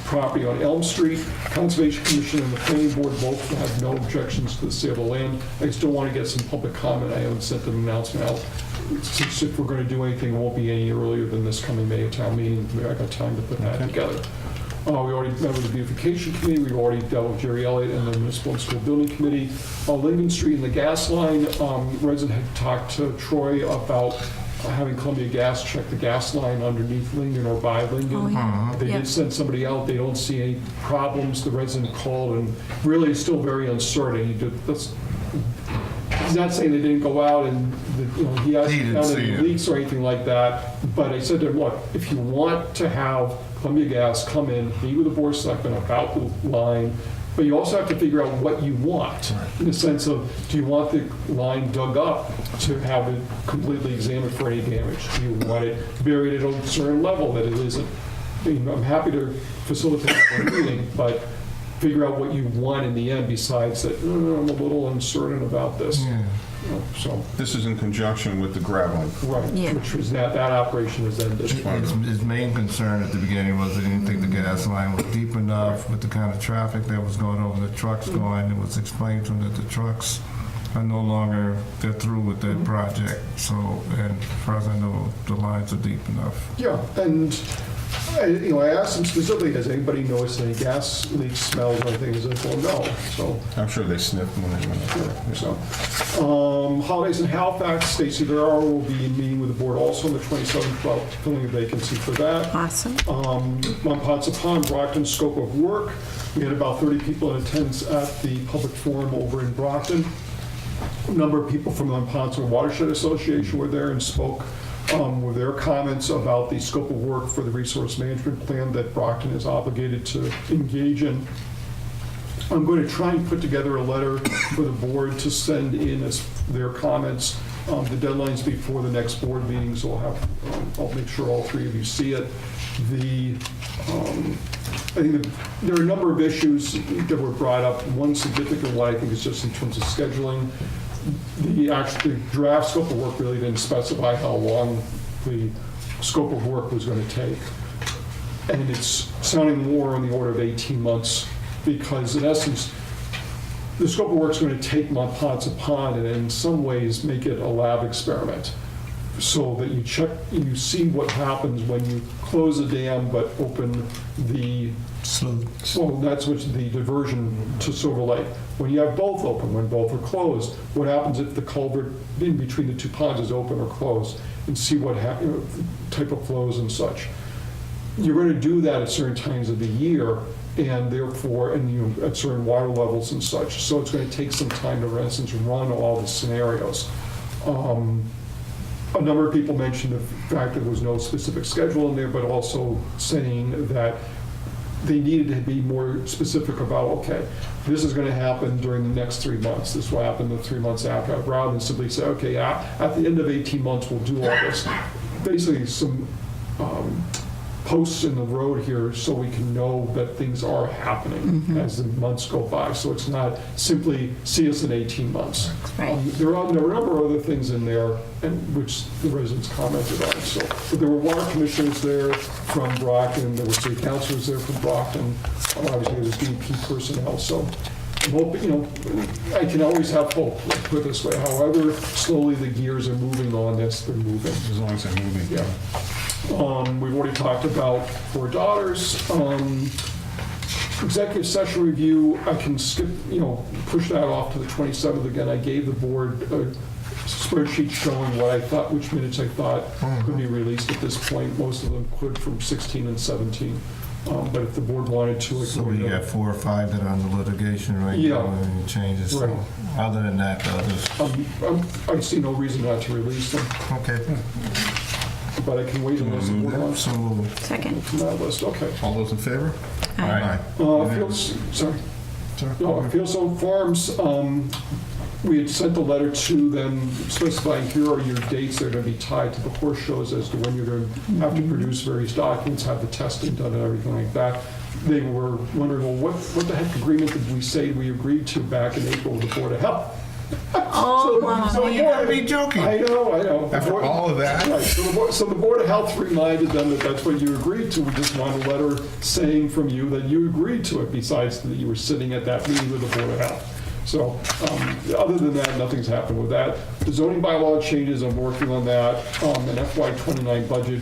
property on Elm Street. Conservation Commission and the planning board both have no objections to the sale of the land. I still want to get some public comment. I haven't sent an announcement out. Since if we're going to do anything, it won't be any earlier than this coming May town meeting. I got time to put that together. We already met with the beautification committee. We've already dealt with Jerry Elliott and the municipal and school building committee. Lincoln Street and the gas line, resident had talked to Troy about having Columbia Gas check the gas line underneath Lincoln or by Lincoln. Oh, yeah. They Yeah. did send somebody out. They don't see any problems. The resident called and really is still very uncertain. He did, that's he's not saying they didn't go out and, he hasn't didn't found see any it. leaks or anything like that. But I said to him, look, if you want to have Columbia Gas come in, meet with the board of selectmen about the line, but you also have to figure out what you want, in the sense of, do you want the line dug up to have it completely examined for any damage? Do you want it buried at a certain level that it isn't? I mean, I'm happy to facilitate the meeting, but figure out what you want in the end besides that, I'm a little uncertain about this. Yeah. So, This is in conjunction with the graveling. right, Yeah. which was that operation has ended. His main concern at the beginning was that he didn't think the gas line was deep enough with the kind of traffic that was going over, the trucks going. It was explained to him that the trucks are no longer, they're through with that project. So, and as far as I know, the lines are deep enough. Yeah, and I asked him specifically, has anybody noticed any gas leaks, smells, or anything? He said, well, no. So, I'm sure they sniffed when they went up there. so, holidays in Halifax, Stacy Verraro will be meeting with the board also on the 27th about filling a vacancy for that. Awesome. Monpont Pond, Brockton, scope of work. We had about 30 people in attendance at the public forum over in Brockton. A number of people from the Monpont Watershed Association were there and spoke with their comments about the scope of work for the resource management plan that Brockton is obligated to engage in. I'm going to try and put together a letter for the board to send in as their comments. The deadline's before the next board meeting, so I'll make sure all three of you see it. I think there are a number of issues that were brought up. One significant one, I think, is just in terms of scheduling. The draft scope of work really didn't specify how long the scope of work was going to take. And it's sounding more on the order of 18 months because, in essence, the scope of work is going to take Monpont Pond and in some ways make it a lab experiment, so that you see what happens when you close a dam but open the well, that's what the diversion to Silver Lake. When you have both open, when both are closed, what happens if the culvert in between the two ponds is open or closed, and see what type of flows and such. You're going to do that at certain times of the year, and therefore, at certain water levels and such. So it's going to take some time to, in essence, run all the scenarios. A number of people mentioned the fact that there was no specific schedule in there, but also saying that they needed to be more specific about, okay, this is going to happen during the next 3 months. This will happen the 3 months after, rather than simply say, okay, at the end of 18 months, we'll do all this. Basically, some posts in the road here so we can know that things are happening as the months go by. So it's not simply see us in 18 months. Right. There were a number of other things in there, and which the residents commented on. So, but there were water commissioners there from Brockton. There were city councilors there from Brockton. Obviously, there was DEP personnel. So, I'm hoping, I can always have hope. Let's put it this way. However slowly the gears are moving on this, they're moving. As long as they're moving. Yeah. We've already talked about 4 daughters. Executive session review, I can skip, push that off to the 27th again. I gave the board a spreadsheet showing what I thought, which minutes I thought could be released at this point. Most of them could from 16 and 17. But if the board wanted to, I So could. we got 4 or 5 that are under litigation right Yeah. now, and any changes. So Right. other than that, the others. I see no reason not to release them, Okay. but I can wait unless the board wants So moved. Second. from that list. Okay. All those in favor? Aye. Fields Zone Farms, we had sent a letter to them specifying here are your dates that are going to be tied to the horse shows as to when you're going to have to produce various documents, have the testing done and everything like that. They were wondering, well, what the heck agreement did we say we agreed to back in April with the Board of Health? Oh, wow. So You gotta be joking. I know. After all of that? Right, so the Board of Health reminded them that that's what you agreed to. We just want a letter saying from you that you agreed to it, besides that you were sitting at that meeting with the Board of Health. So, other than that, nothing's happened with that. The zoning bylaw changes, I'm working on that. An FY29 budget,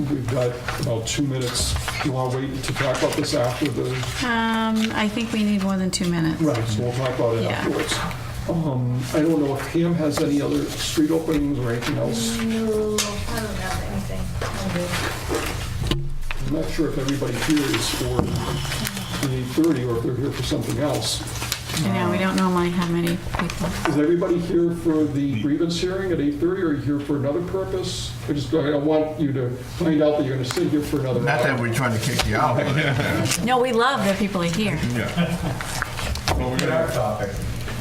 we've got about 2 minutes. You want to wait to talk about this after the... I think we need more than 2 minutes. Right, so we'll talk about it Yeah. afterwards. I don't know if Pam has any other street openings or anything else. No, I don't have anything. I'm not sure if everybody here is for the 8:30 or if they're here for something else. I know, we don't normally have many people. Is everybody here for the grievance hearing at 8:30, or are you here for another purpose? I don't want you to find out that you're going to sit here for another Not that hour. we're trying to kick you out. No, we love that people are here. Yeah. Well, we're gonna, topic.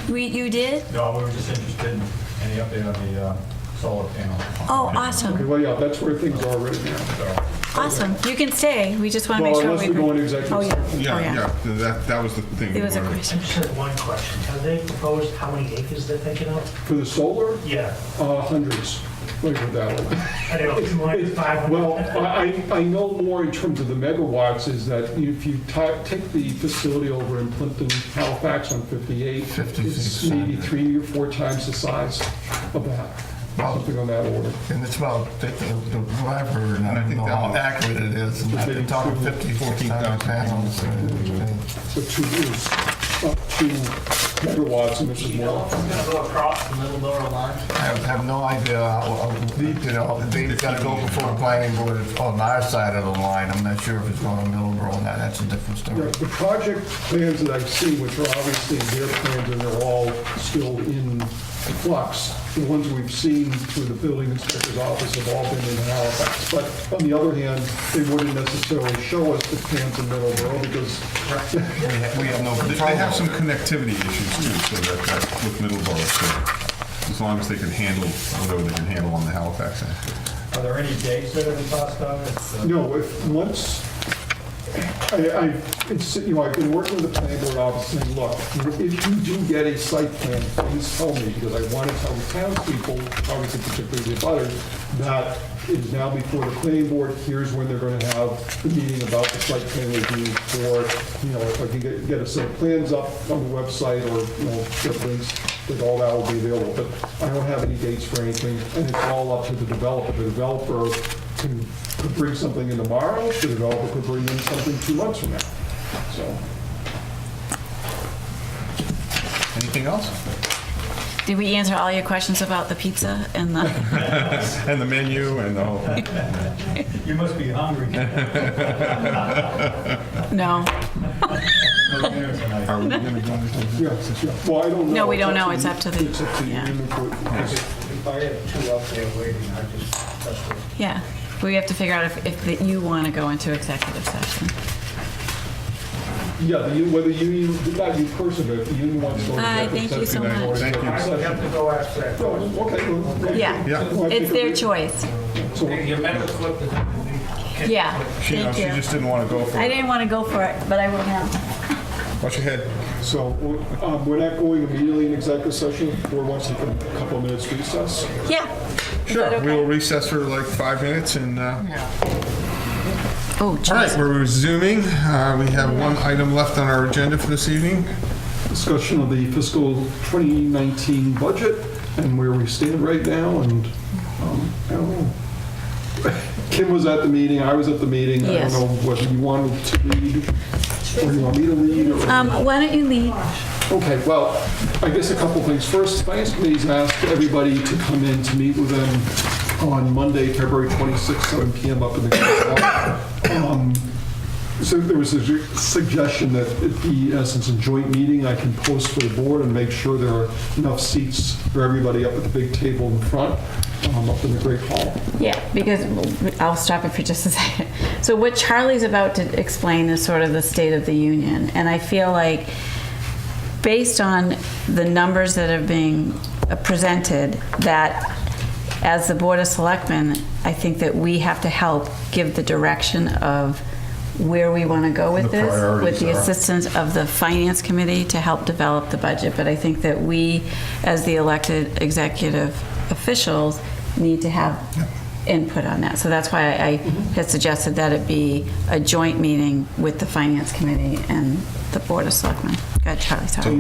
You did? No, we were just interested in any update on the solar panel. Oh, Okay, awesome, well, yeah, that's where things are right now. So, awesome. You can stay, we just want to make Well, sure unless we... we go into executive Oh, yeah. session. yeah, yeah, that was the thing. It was a we wanted. question. I just had one question. Have they proposed how many acres they're thinking of? For the solar, Yeah. hundreds, like that one. I don't know, 200, 500? Well, I know more in terms of the megawatts is that if you take the facility over in Plimpton, Halifax on 58, 56, it's maybe 3 or 4 times the size of that, something on that order. And it's about, what I've heard, and I I don't think know that how was- accurate it is, and they're talking 50, 14,000 panels. So 2 is up 2 megawatts, and this is Do you know more. if it's going to go across the middle borough line? I have no idea, they've got to go before the planning board on our side of the line. I'm not sure if it's going to Middleborough, and that's a different Yeah, story. the project plans that I've seen, which are obviously their plans, and they're all still in flux, the ones we've seen through the building inspector's office have all been in Halifax. But on the other hand, they wouldn't necessarily show us the plans in Middleborough because We have no They control. they have some connectivity issues too, so that with Middleborough, so as long as they can handle whatever they can handle on the Halifax end. Are there any dates that have been tossed out? It's, No, if once, I've been working with the planning board office saying, look, if you do get a site plan, please tell me, because I want to tell the townspeople, obviously particularly the abutters, that it is now before the planning board, here's when they're going to have the meeting about the site plan review for, if I can get a set of plans up on the website or, get links, that all that will be available. But I don't have any dates for anything, and it's all up to the developer. The developer could bring something in tomorrow, the developer could bring in something 2 months from now. So, Anything else? Did we answer all your questions about the pizza and the... And the menu and the whole, you must be hungry. No. are we gonna go into? yeah. Well, I don't know. No, we don't up know. to It's you. up to the- It's up to you. yeah. If I have 2 up there waiting, I just, that's what. Yeah, we have to figure out if you want to go into executive session. Yeah, whether you, not you personally, but if the union wants to. go into Hi, thank you so executive much. Thank you. I session. have to go after that. Oh, okay. well, Yeah, Yeah. well, I it's think their we- choice. So, Your metal clip is Yeah, She thank she you. just didn't want to go for I it. didn't want to go for it, but I will now. Watch your head. so we're not going immediately in executive session, or once in a couple of minutes recess? Yeah. Sure, okay? we'll recess for like 5 minutes and, Oh, all right, jeez. we're resuming. We have one item left on our agenda for this evening. Discussion of the fiscal 2019 budget and where we stand right now, and I don't know. Kim was at the meeting, I was at the meeting. Yes. I don't know whether you wanted to lead, or you want me to lead, or... Why don't you lead? Okay, well, I guess a couple things. First, Finance Committee's asked everybody to come in to meet with them on Monday, February 26th, 7 PM up in the Great Hall. So there was a suggestion that it be, in essence, a joint meeting. I can post for the board and make sure there are enough seats for everybody up at the big table in front, up in the Great Hall. Yeah, because I'll stop it for just a second. So what Charlie's about to explain is sort of the State of the Union. And I feel like based on the numbers that are being presented, that as the Board of Selectmen, I think that we have to help give the direction of where we want to go with The this, with priorities the are. assistance of the Finance Committee to help develop the budget. But I think that we, as the elected executive officials, need to have input on that. So that's why I had suggested that it be a joint meeting with the Finance Committee and the Board of Selectmen. Go ahead, Charlie, sorry.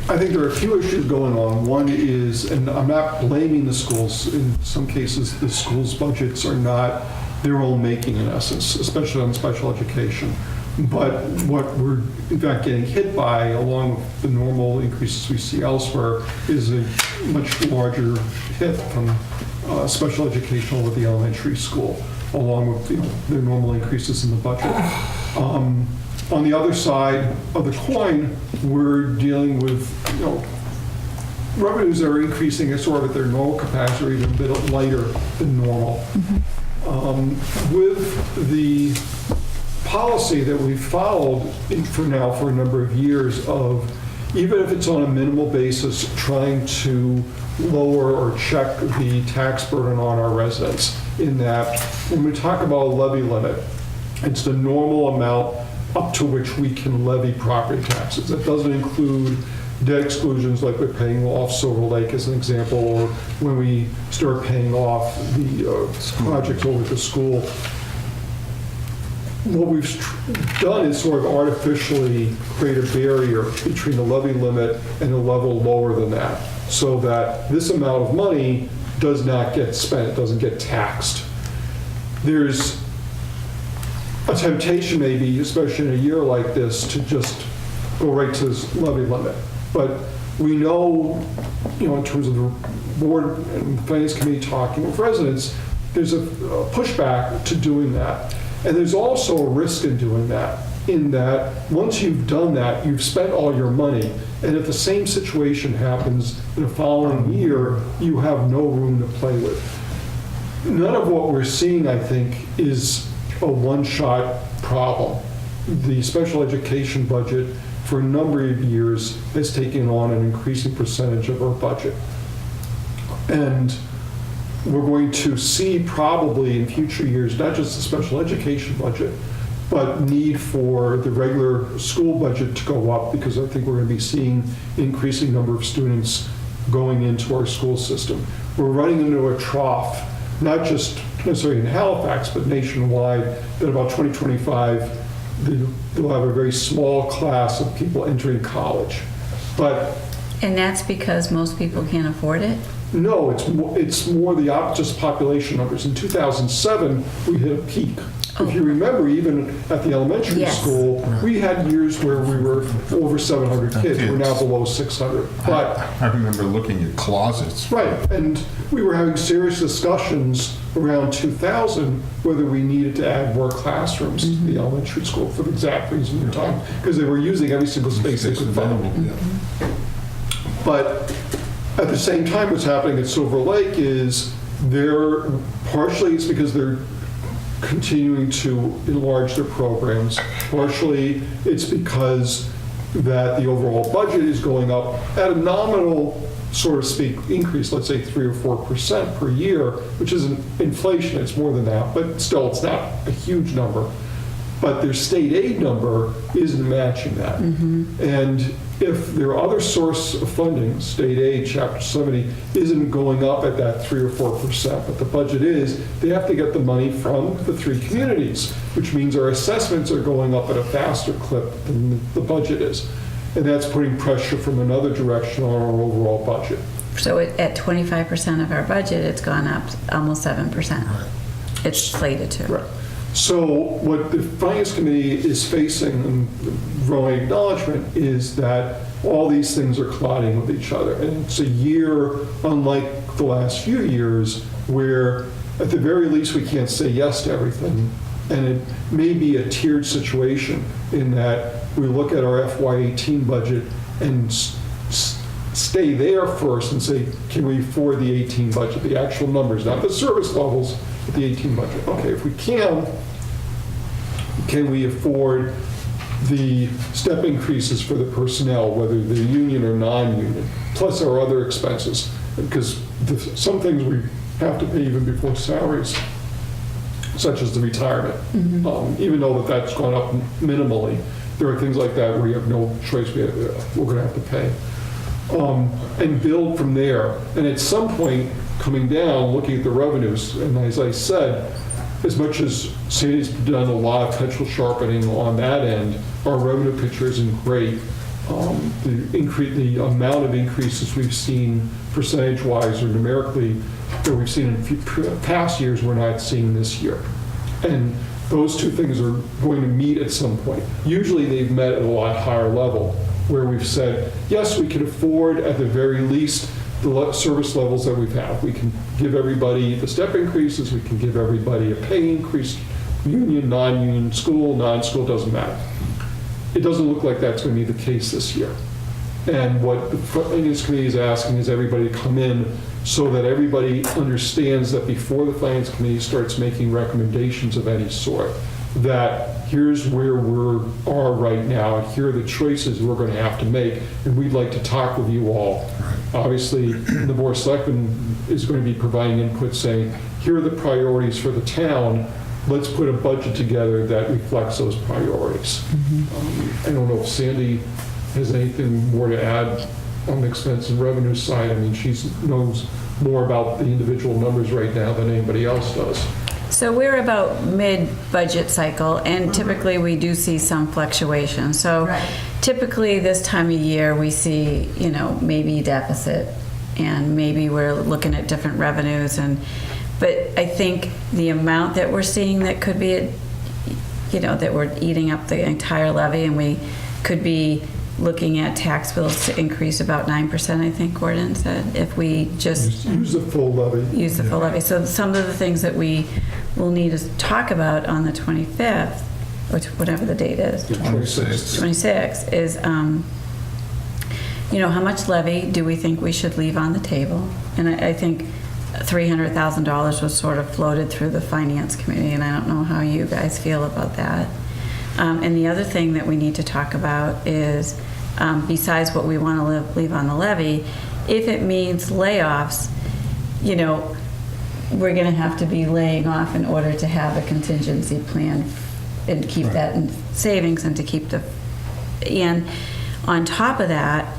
I think there are a few issues going on. One is, and I'm not blaming the schools, in some cases, the schools' budgets are not their own making in essence, especially on special education. But what we're in fact getting hit by, along with the normal increases we see elsewhere, is a much larger hit from special education with the elementary school, along with the normal increases in the budget. On the other side of the coin, we're dealing with, revenues that are increasing at sort of at their normal capacity, or even a bit lighter than normal. With the policy that we've followed for a number of years of, even if it's on a minimal basis, trying to lower or check the tax burden on our residents, in that when we talk about a levy limit, it's the normal amount up to which we can levy property taxes. That doesn't include debt exclusions like we're paying off Silver Lake as an example, or when we start paying off the projects over at the school. What we've done is sort of artificially create a barrier between the levy limit and a level lower than that, so that this amount of money does not get spent, doesn't get taxed. There's a temptation maybe, especially in a year like this, to just go right to this levy limit. But we know, in terms of the board and finance committee talking with residents, there's a pushback to doing that. And there's also a risk in doing that, in that once you've done that, you've spent all your money, and if the same situation happens in the following year, you have no room to play with. None of what we're seeing, I think, is a one-shot problem. The special education budget, for a number of years, has taken on an increasing percentage of our budget. And we're going to see probably in future years, not just the special education budget, but need for the regular school budget to go up, because I think we're going to be seeing increasing number of students going into our school system. We're running into a trough, not just necessarily in Halifax, but nationwide, that about 2025, they'll have a very small class of people entering college. But And that's because most people can't afford it? no, it's more the just population numbers. In 2007, we hit a peak. If you remember, even at the elementary Yes. school, we had years where we were over 700 kids. We're now below 600. But I remember looking at closets. right, and we were having serious discussions around 2000 whether we needed to add more classrooms to the elementary school for the exact reason you're talking, because they were using every single space they could find. But at the same time, what's happening at Silver Lake is partially it's because they're continuing to enlarge their programs. Partially, it's because that the overall budget is going up at a nominal, so to speak, increase, let's say 3 or 4% per year, which isn't inflation, it's more than that, but still, it's not a huge number. But their state aid number isn't matching that. And if their other source of funding, state aid, Chapter 70, isn't going up at that 3 or 4%, but the budget is, they have to get the money from the 3 communities, which means our assessments are going up at a faster clip than the budget is. And that's putting pressure from another direction on our overall budget. So at 25% of our budget, it's gone up almost 7%. It's slated to. Right. So what the Finance Committee is facing, and growing acknowledgement, is that all these things are colliding with each other. And it's a year, unlike the last few years, where at the very least we can't say yes to everything. And it may be a tiered situation in that we look at our FY18 budget and stay there first and say, can we afford the 18 budget, the actual numbers, not the service levels, but the 18 budget. Okay, if we can we afford the step increases for the personnel, whether they're union or non-union, plus our other expenses? Because some things we have to pay even before salaries, such as the retirement. Even though that's gone up minimally, there are things like that where you have no choice, we're going to have to pay. And build from there. And at some point, coming down, looking at the revenues, and as I said, as much as Sandy's done a lot of pencil sharpening on that end, our revenue picture isn't great. The amount of increases we've seen percentage-wise or numerically that we've seen in past years, we're not seeing this year. And those two things are going to meet at some point. Usually they've met at a lot higher level, where we've said, yes, we can afford at the very least the service levels that we've had. We can give everybody the step increases, we can give everybody a pay increase, union, non-union, school, non-school, doesn't matter. It doesn't look like that's going to be the case this year. And what the Finance Committee is asking is everybody to come in so that everybody understands that before the Finance Committee starts making recommendations of any sort, that here's where we are right now, and here are the choices we're going to have to make, and we'd like to talk with you all. Obviously, the Board of Selectmen is going to be providing input saying, here are the priorities for the town, let's put a budget together that reflects those priorities. I don't know if Sandy has anything more to add on the expense and revenue side. I mean, she knows more about the individual numbers right now than anybody else does. So we're about mid-budget cycle, and typically we do see some fluctuation. So typically this time of year, we see, you know, maybe deficit, and maybe we're looking at different revenues. But I think the amount that we're seeing that could be, you know, that we're eating up the entire levy, and we could be looking at tax bills to increase about 9%, I think Gordon said, if we just use the full levy. Use the full levy. So some of the things that we will need to talk about on the 25th, or whatever the date is, 26th, is, you know, how much levy do we think we should leave on the table? And I think $300,000 was sort of floated through the Finance Committee, and I don't know how you guys feel about that. And the other thing that we need to talk about is, besides what we want to leave on the levy, if it means layoffs, you know, we're going to have to be laying off in order to have a contingency plan and keep that in savings, and to keep the, and on top of that,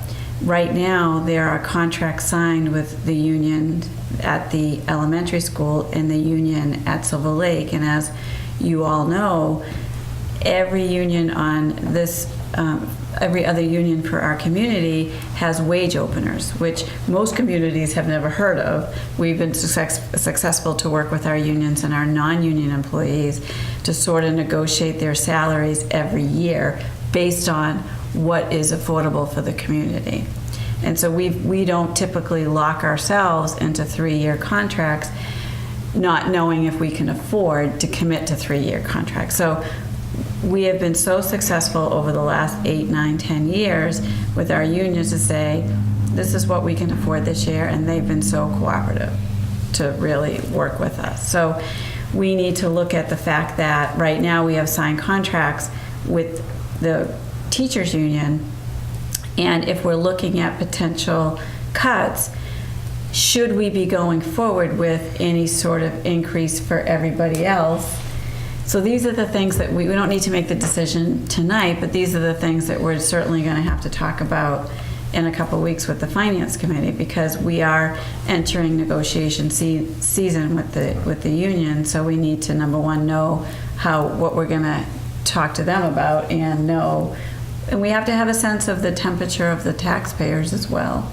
right now there are contracts signed with the union at the elementary school and the union at Silver Lake, and as you all know, every union on this, every other union for our community has wage openers, which most communities have never heard of. We've been successful to work with our unions and our non-union employees to sort of negotiate their salaries every year based on what is affordable for the community. And so we don't typically lock ourselves into 3-year contracts, not knowing if we can afford to commit to 3-year contracts. So we have been so successful over the last 8, 9, 10 years with our unions to say, this is what we can afford this year, and they've been so cooperative to really work with us. So we need to look at the fact that right now we have signed contracts with the teachers union, and if we're looking at potential cuts, should we be going forward with any sort of increase for everybody else? So these are the things that we don't need to make the decision tonight, but these are the things that we're certainly going to have to talk about in a couple of weeks with the Finance Committee, because we are entering negotiation season with the union. So we need to, number one, know what we're going to talk to them about, and we have to have a sense of the temperature of the taxpayers as well,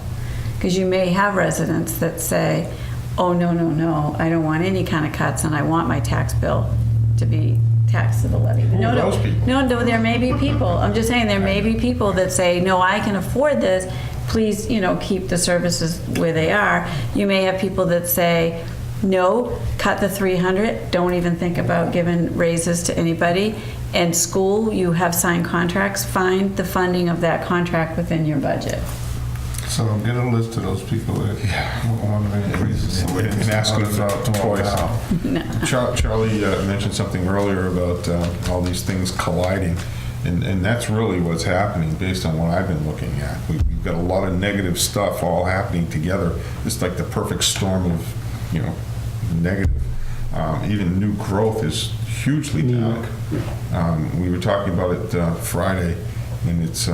because you may have residents that say, oh, no, I don't want any kind of cuts, and I want my tax bill to be taxed to the levy. Who are those people? No, there may be people. I'm just saying there may be people that say, no, I can afford this. Please, you know, keep the services where they are. You may have people that say, no, cut the 300. Don't even think about giving raises to anybody. And school, you have signed contracts. Find the funding of that contract within your budget. So get a list of those people that want to increase. And ask them twice. No. Charlie mentioned something earlier about all these things colliding, and that's really what's happening based on what I've been looking at. We've got a lot of negative stuff all happening together. It's like the perfect storm of, you know, negative. Even new growth is hugely down. We were talking about it Friday, and it's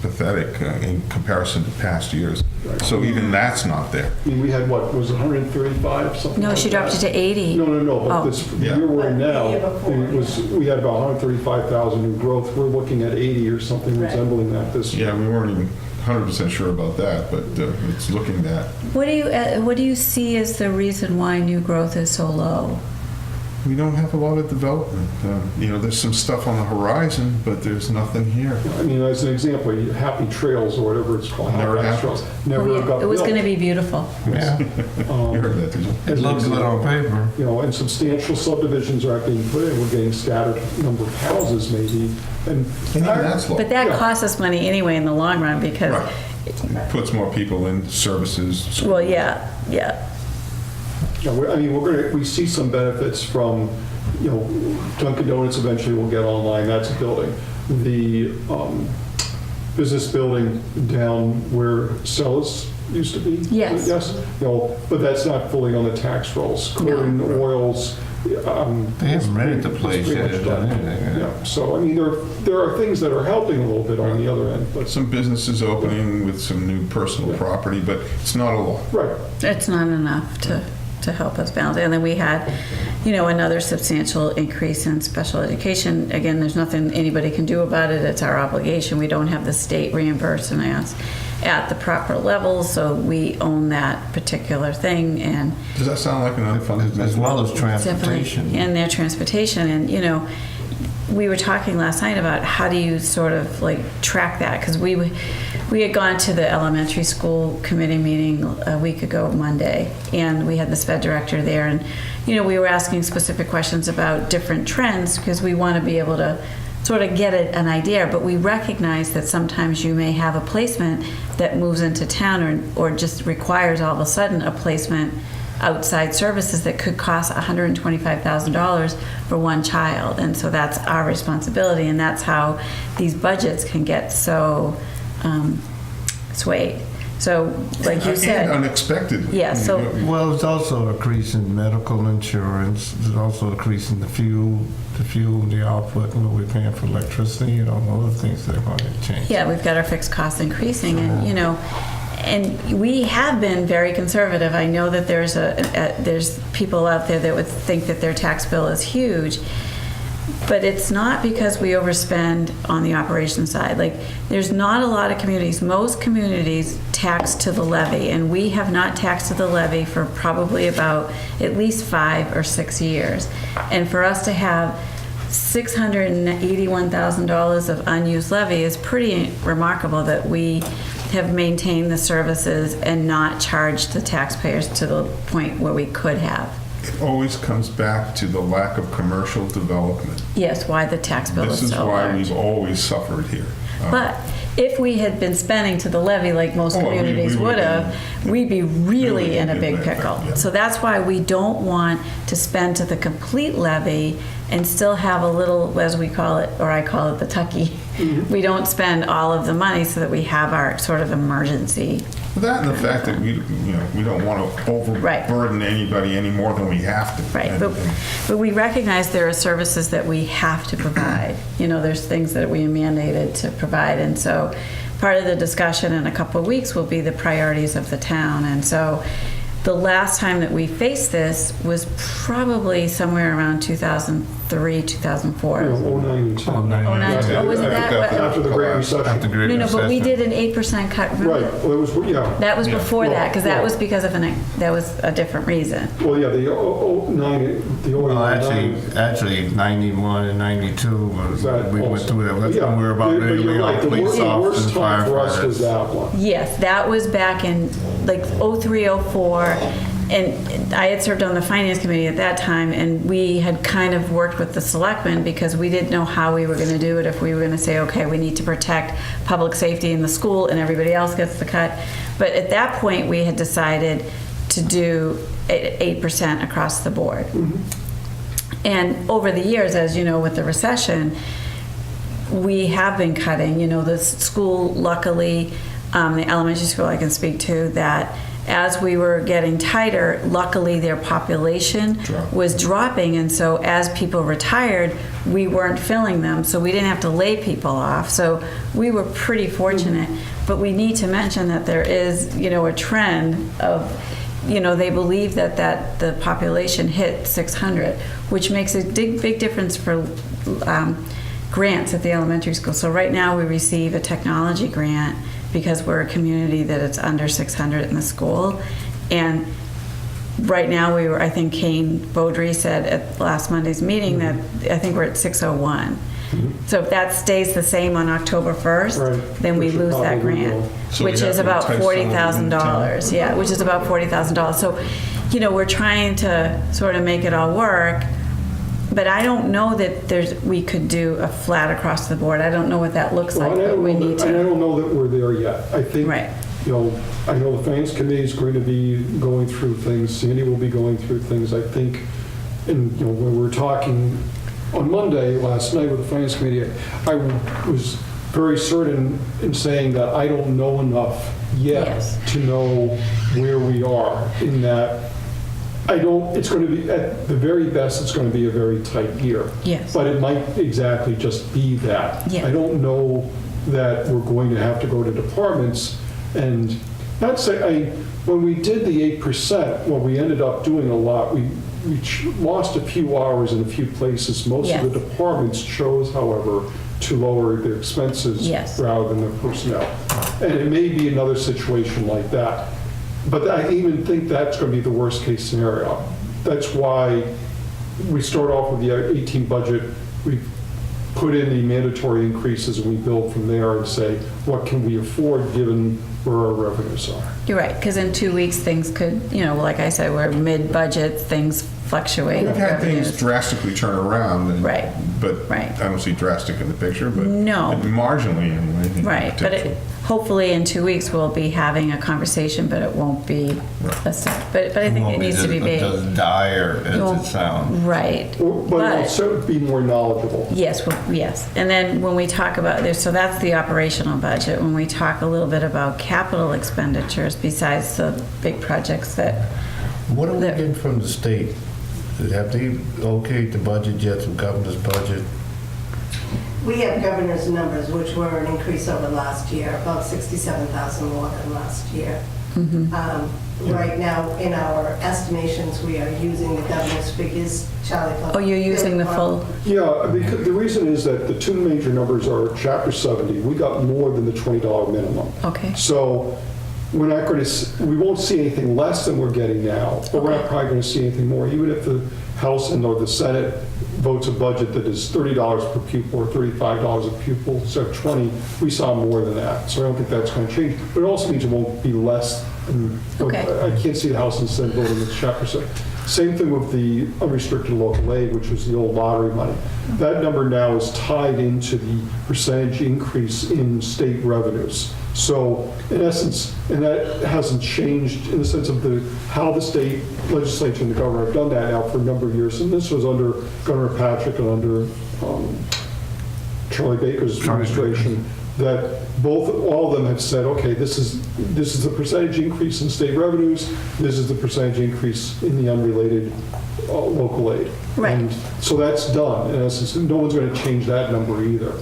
pathetic in comparison to past years. So even that's not there. I mean, we had, what, was it 135, something No, like she dropped it that? to 80. No, but Oh. this year we're in now, we had about 135,000 in growth. We're looking at 80 or something resembling that this year. Yeah, we weren't even 100% sure about that, but it's looking that. What do you see as the reason why new growth is so low? we don't have a lot of development. There's some stuff on the horizon, but there's nothing here. I mean, as an example, Happy Trails or whatever it's called. Never Halifax happened. Trails, never got It was built. going to be beautiful. Yeah, You heard that, did you? it looks good on paper. And substantial subdivisions aren't being put in. We're getting scattered number of houses maybe. And And even that's low. But that Yeah. costs us money anyway in the long run because, Right. Puts more people in services. well, yeah. we see some benefits from, Dunkin' Donuts eventually will get online, that's a building. The business building down where Celis used to be? Yes. Yes, but that's not fully on the tax rolls. Chlorine, oils. They haven't rented the place it's pretty yet, much done done. anything. Yeah, so, I mean, there are things that are helping a little bit on the other end, but, Some businesses opening with some new personal property, but it's not a lot. right. It's not enough to help us balance. And then we had, another substantial increase in special education. Again, there's nothing anybody can do about it. It's our obligation. We don't have the state reimbursing us at the proper level, so we own that particular thing. And Does that sound like an unfunded As well as definitely transportation. in their transportation. And, we were talking last night about how do you sort of like track that? Because we had gone to the elementary school committee meeting a week ago Monday, and we had the SPED director there, and we were asking specific questions about different trends because we want to be able to sort of get an idea, but we recognize that sometimes you may have a placement that moves into town or just requires all of a sudden a placement outside services that could cost $125,000 for one child. And so that's our responsibility, and that's how these budgets can get so swayed. So, like you And said, unexpected. Yeah, so- Well, it's also a increase in medical insurance. There's also a increase in the fuel, the output, and what we're paying for electricity, all the things that are going to change. yeah, we've got our fixed costs increasing, and and we have been very conservative. I know that there's people out there that would think that their tax bill is huge, but it's not because we overspend on the operation side. Like, there's not a lot of communities. Most communities tax to the levy, and we have not taxed to the levy for probably about at least 5 or 6 years. And for us to have $681,000 of unused levy is pretty remarkable, that we have maintained the services and not charged the taxpayers to the point where we could have. It always comes back to the lack of commercial development. Yes, why the tax bill This is is so why large. we've always suffered here. But if we had been spending to the levy like most Oh, we communities would would've have, we'd be really really in a in big that pickle. pickle, yeah. So that's why we don't want to spend to the complete levy and still have a little, as we call it, or I call it the tucky. We don't spend all of the money so that we have our sort of emergency. That and the fact that we don't want to Right. overburden anybody any more than we have to. Right, And- but we recognize there are services that we have to provide. There's things that we are mandated to provide, and so part of the discussion in a couple of weeks will be the priorities of the town. And so the last time that we faced this was probably somewhere around 2003, 2004. 09 and 10. 09. Oh, was it that? After the Great After Recession. Great No, but we Recession. did an 8% cut, remember? Right, well, it was, yeah. That was before that, because that Well, was because of that was a different reason. Well, yeah, the 09, the 09. Well, actually, 91 and 92, we went through that. That's when we were about ready to lay off police The worst officers, time for us was firefighters. that one. Yes, that was back in like 03, 04, and I had served on the finance committee at that time, and we had kind of worked with the selectmen because we didn't know how we were going to do it, if we were going to say, okay, we need to protect public safety in the school and everybody else gets the cut. But at that point, we had decided to do 8% across the board. And over the years, as you know, with the recession, we have been cutting. The school, luckily, the elementary school I can speak to, that as we were getting tighter, luckily their population was dropping, and so as people retired, we weren't filling them, so we didn't have to lay people off. So we were pretty fortunate. But we need to mention that there is, a trend of, they believe that the population hit 600, which makes a big difference for grants at the elementary school. So right now we receive a technology grant because we're a community that it's under 600 in the school. And right now, I think Kane Beaudry said at last Monday's meeting that I think we're at 601. So if that stays the same on October 1st, Right. then we Which it lose that probably grant, will. So we which have is to about entice someone within $40,000. Yeah, which is about $40,000. So, we're trying to sort of make it all work, but I don't know that we could do a flat across the board. I don't know what that looks Well, like, and I but don't we know need that- and I to. don't know that we're there yet. I think, Right. I know the finance committee is going to be going through things, Sandy will be going through things, I think, and, when we were talking on Monday, last night with the finance committee, I was very certain in saying that I don't know enough yet Yes. to know where we are, in that it's going to be, at the very best, it's going to be a very tight year. Yes. But it might exactly just be that. Yeah. I don't know that we're going to have to go to departments and not say, when we did the 8%, well, we ended up doing a lot. We lost a few hours in a few places. Most of the Yes. departments chose, however, to lower their expenses Yes. rather than their personnel. And it may be another situation like that. But I even think that's going to be the worst-case scenario. That's why we start off with the 18 budget, we put in the mandatory increases, and we build from there and say, what can we afford given where our revenues are? You're right, because in 2 weeks, things could, like I said, we're mid-budget, things fluctuate. We've had revenues. things drastically turn around. Right. But Right. I don't see drastic in the picture, but. No. Marginally, anyway. Right, but hopefully in 2 weeks, we'll be having a conversation, but it won't be, but I think it needs to be big. As dire as Well, it sounds. Right. But it'll certainly be more knowledgeable. Yes, yes. And then when we talk about this, so that's the operational budget. When we talk a little bit about capital expenditures, besides the big projects that, What are we getting from the state? Have they okayed the budget yet, the governor's budget? We have governor's numbers, which were an increase over last year, about 67,000 more than last year. Right now, in our estimations, we are using the governor's figures. Charlie. oh, you're using the full, Yeah, because the reason is that the two major numbers are Chapter 70. We got more than the $20 minimum. okay. So we're not going to, we won't see anything less than we're getting now, but we're not probably going to see anything more. Even if the House and or the Senate votes a budget that is $30 per pupil or $35 a pupil, so 20, we saw more than that. So I don't think that's going to change. But it also means it won't be less. Okay. I can't see the House and Senate voting this Chapter 7. Same thing with the unrestricted local aid, which was the old lottery money. That number now is tied into the percentage increase in state revenues. So in essence, and that hasn't changed in the sense of how the state legislature and the governor have done that now for a number of years. And this was under Governor Patrick and under Charlie Baker's administration, that all of them have said, okay, this is the percentage increase in state revenues, this is the percentage increase in the unrelated local aid. Right. And so that's done, in essence, and no one's going to change that number either.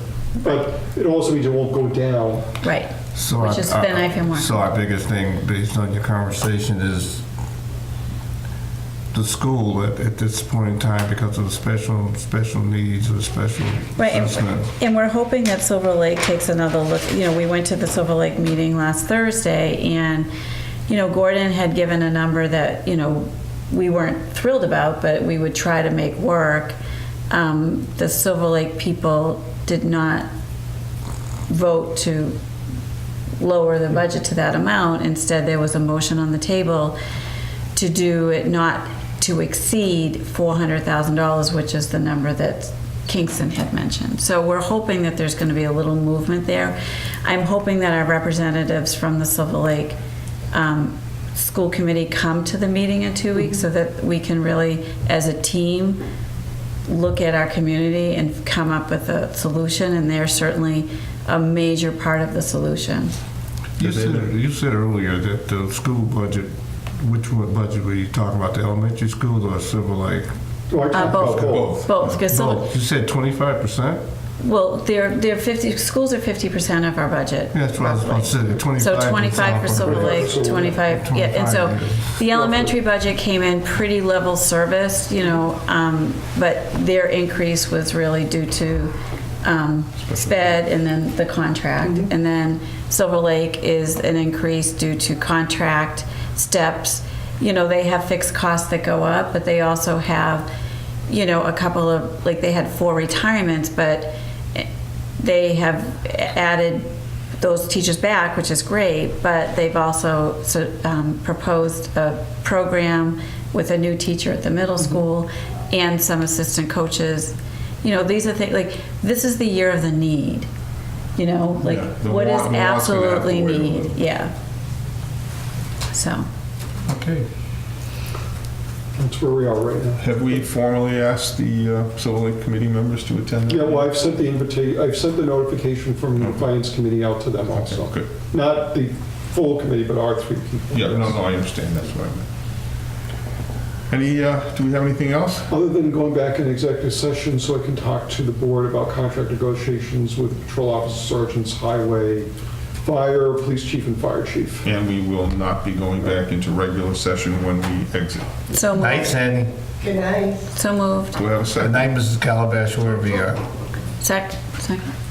But it also means it won't go down. Right. So Which is then I feel more. So our biggest thing, based on your conversation, is the school at this point in time, because of the special needs or special Right, assessment. and we're hoping that Silver Lake takes another look. We went to the Silver Lake meeting last Thursday, and, Gordon had given a number that, we weren't thrilled about, but we would try to make work. The Silver Lake people did not vote to lower the budget to that amount. Instead, there was a motion on the table to do it not to exceed $400,000, which is the number that Kingston had mentioned. So we're hoping that there's going to be a little movement there. I'm hoping that our representatives from the Silver Lake School Committee come to the meeting in 2 weeks so that we can really, as a team, look at our community and come up with a solution, and they're certainly a major part of the solution. You said earlier that the school budget, which one budget were you talking about, the elementary school or Silver Lake? Oh, I talked about both. Both, because You said 25%? well, they're 50, schools are 50% of our budget. Yeah, that's what I was about to say, 25. So 25 for Silver Lake, 25, yeah, and so 25. the elementary budget came in pretty level serviced, but their increase was really due to sped and then the contract. And then Silver Lake is an increase due to contract, steps, they have fixed costs that go up, but they also have, a couple of, like, they had 4 retirements, but they have added those teachers back, which is great, but they've also proposed a program with a new teacher at the middle school and some assistant coaches. These are things, like, this is the year of the need, like, Yeah, the what is want- the want's gonna have to absolutely wait a need, little. yeah. So, Okay. That's where we are right now. Have we formally asked the Civil Link Committee members to attend? that Yeah, well, meeting? I've sent the notification from the Finance Committee out to them also. Okay, good. Not the full committee, but our 3 people. Yeah, no, I understand, that's what I meant. Do we have anything else? Other than going back in executive session so I can talk to the board about contract negotiations with patrol officers, sergeants, highway, fire, police chief, and fire chief. And we will not be going back into regular session when we exit. so Night, moved. Sandy. Good night. So moved. Do we have a Good second? night, Mrs. Calabash, wherever you are. Second.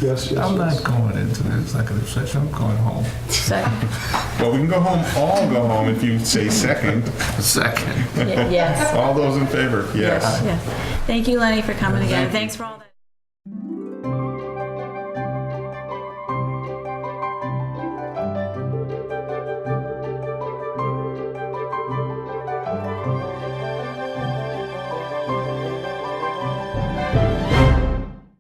Yes, yes, I'm yes. not going into the executive session, I'm going home. Second. Well, we can go home, all go home if you say second. Second. Yes. All those in favor? Yes. Yes. Thank you, Lenny, for coming again. Thanks for all that.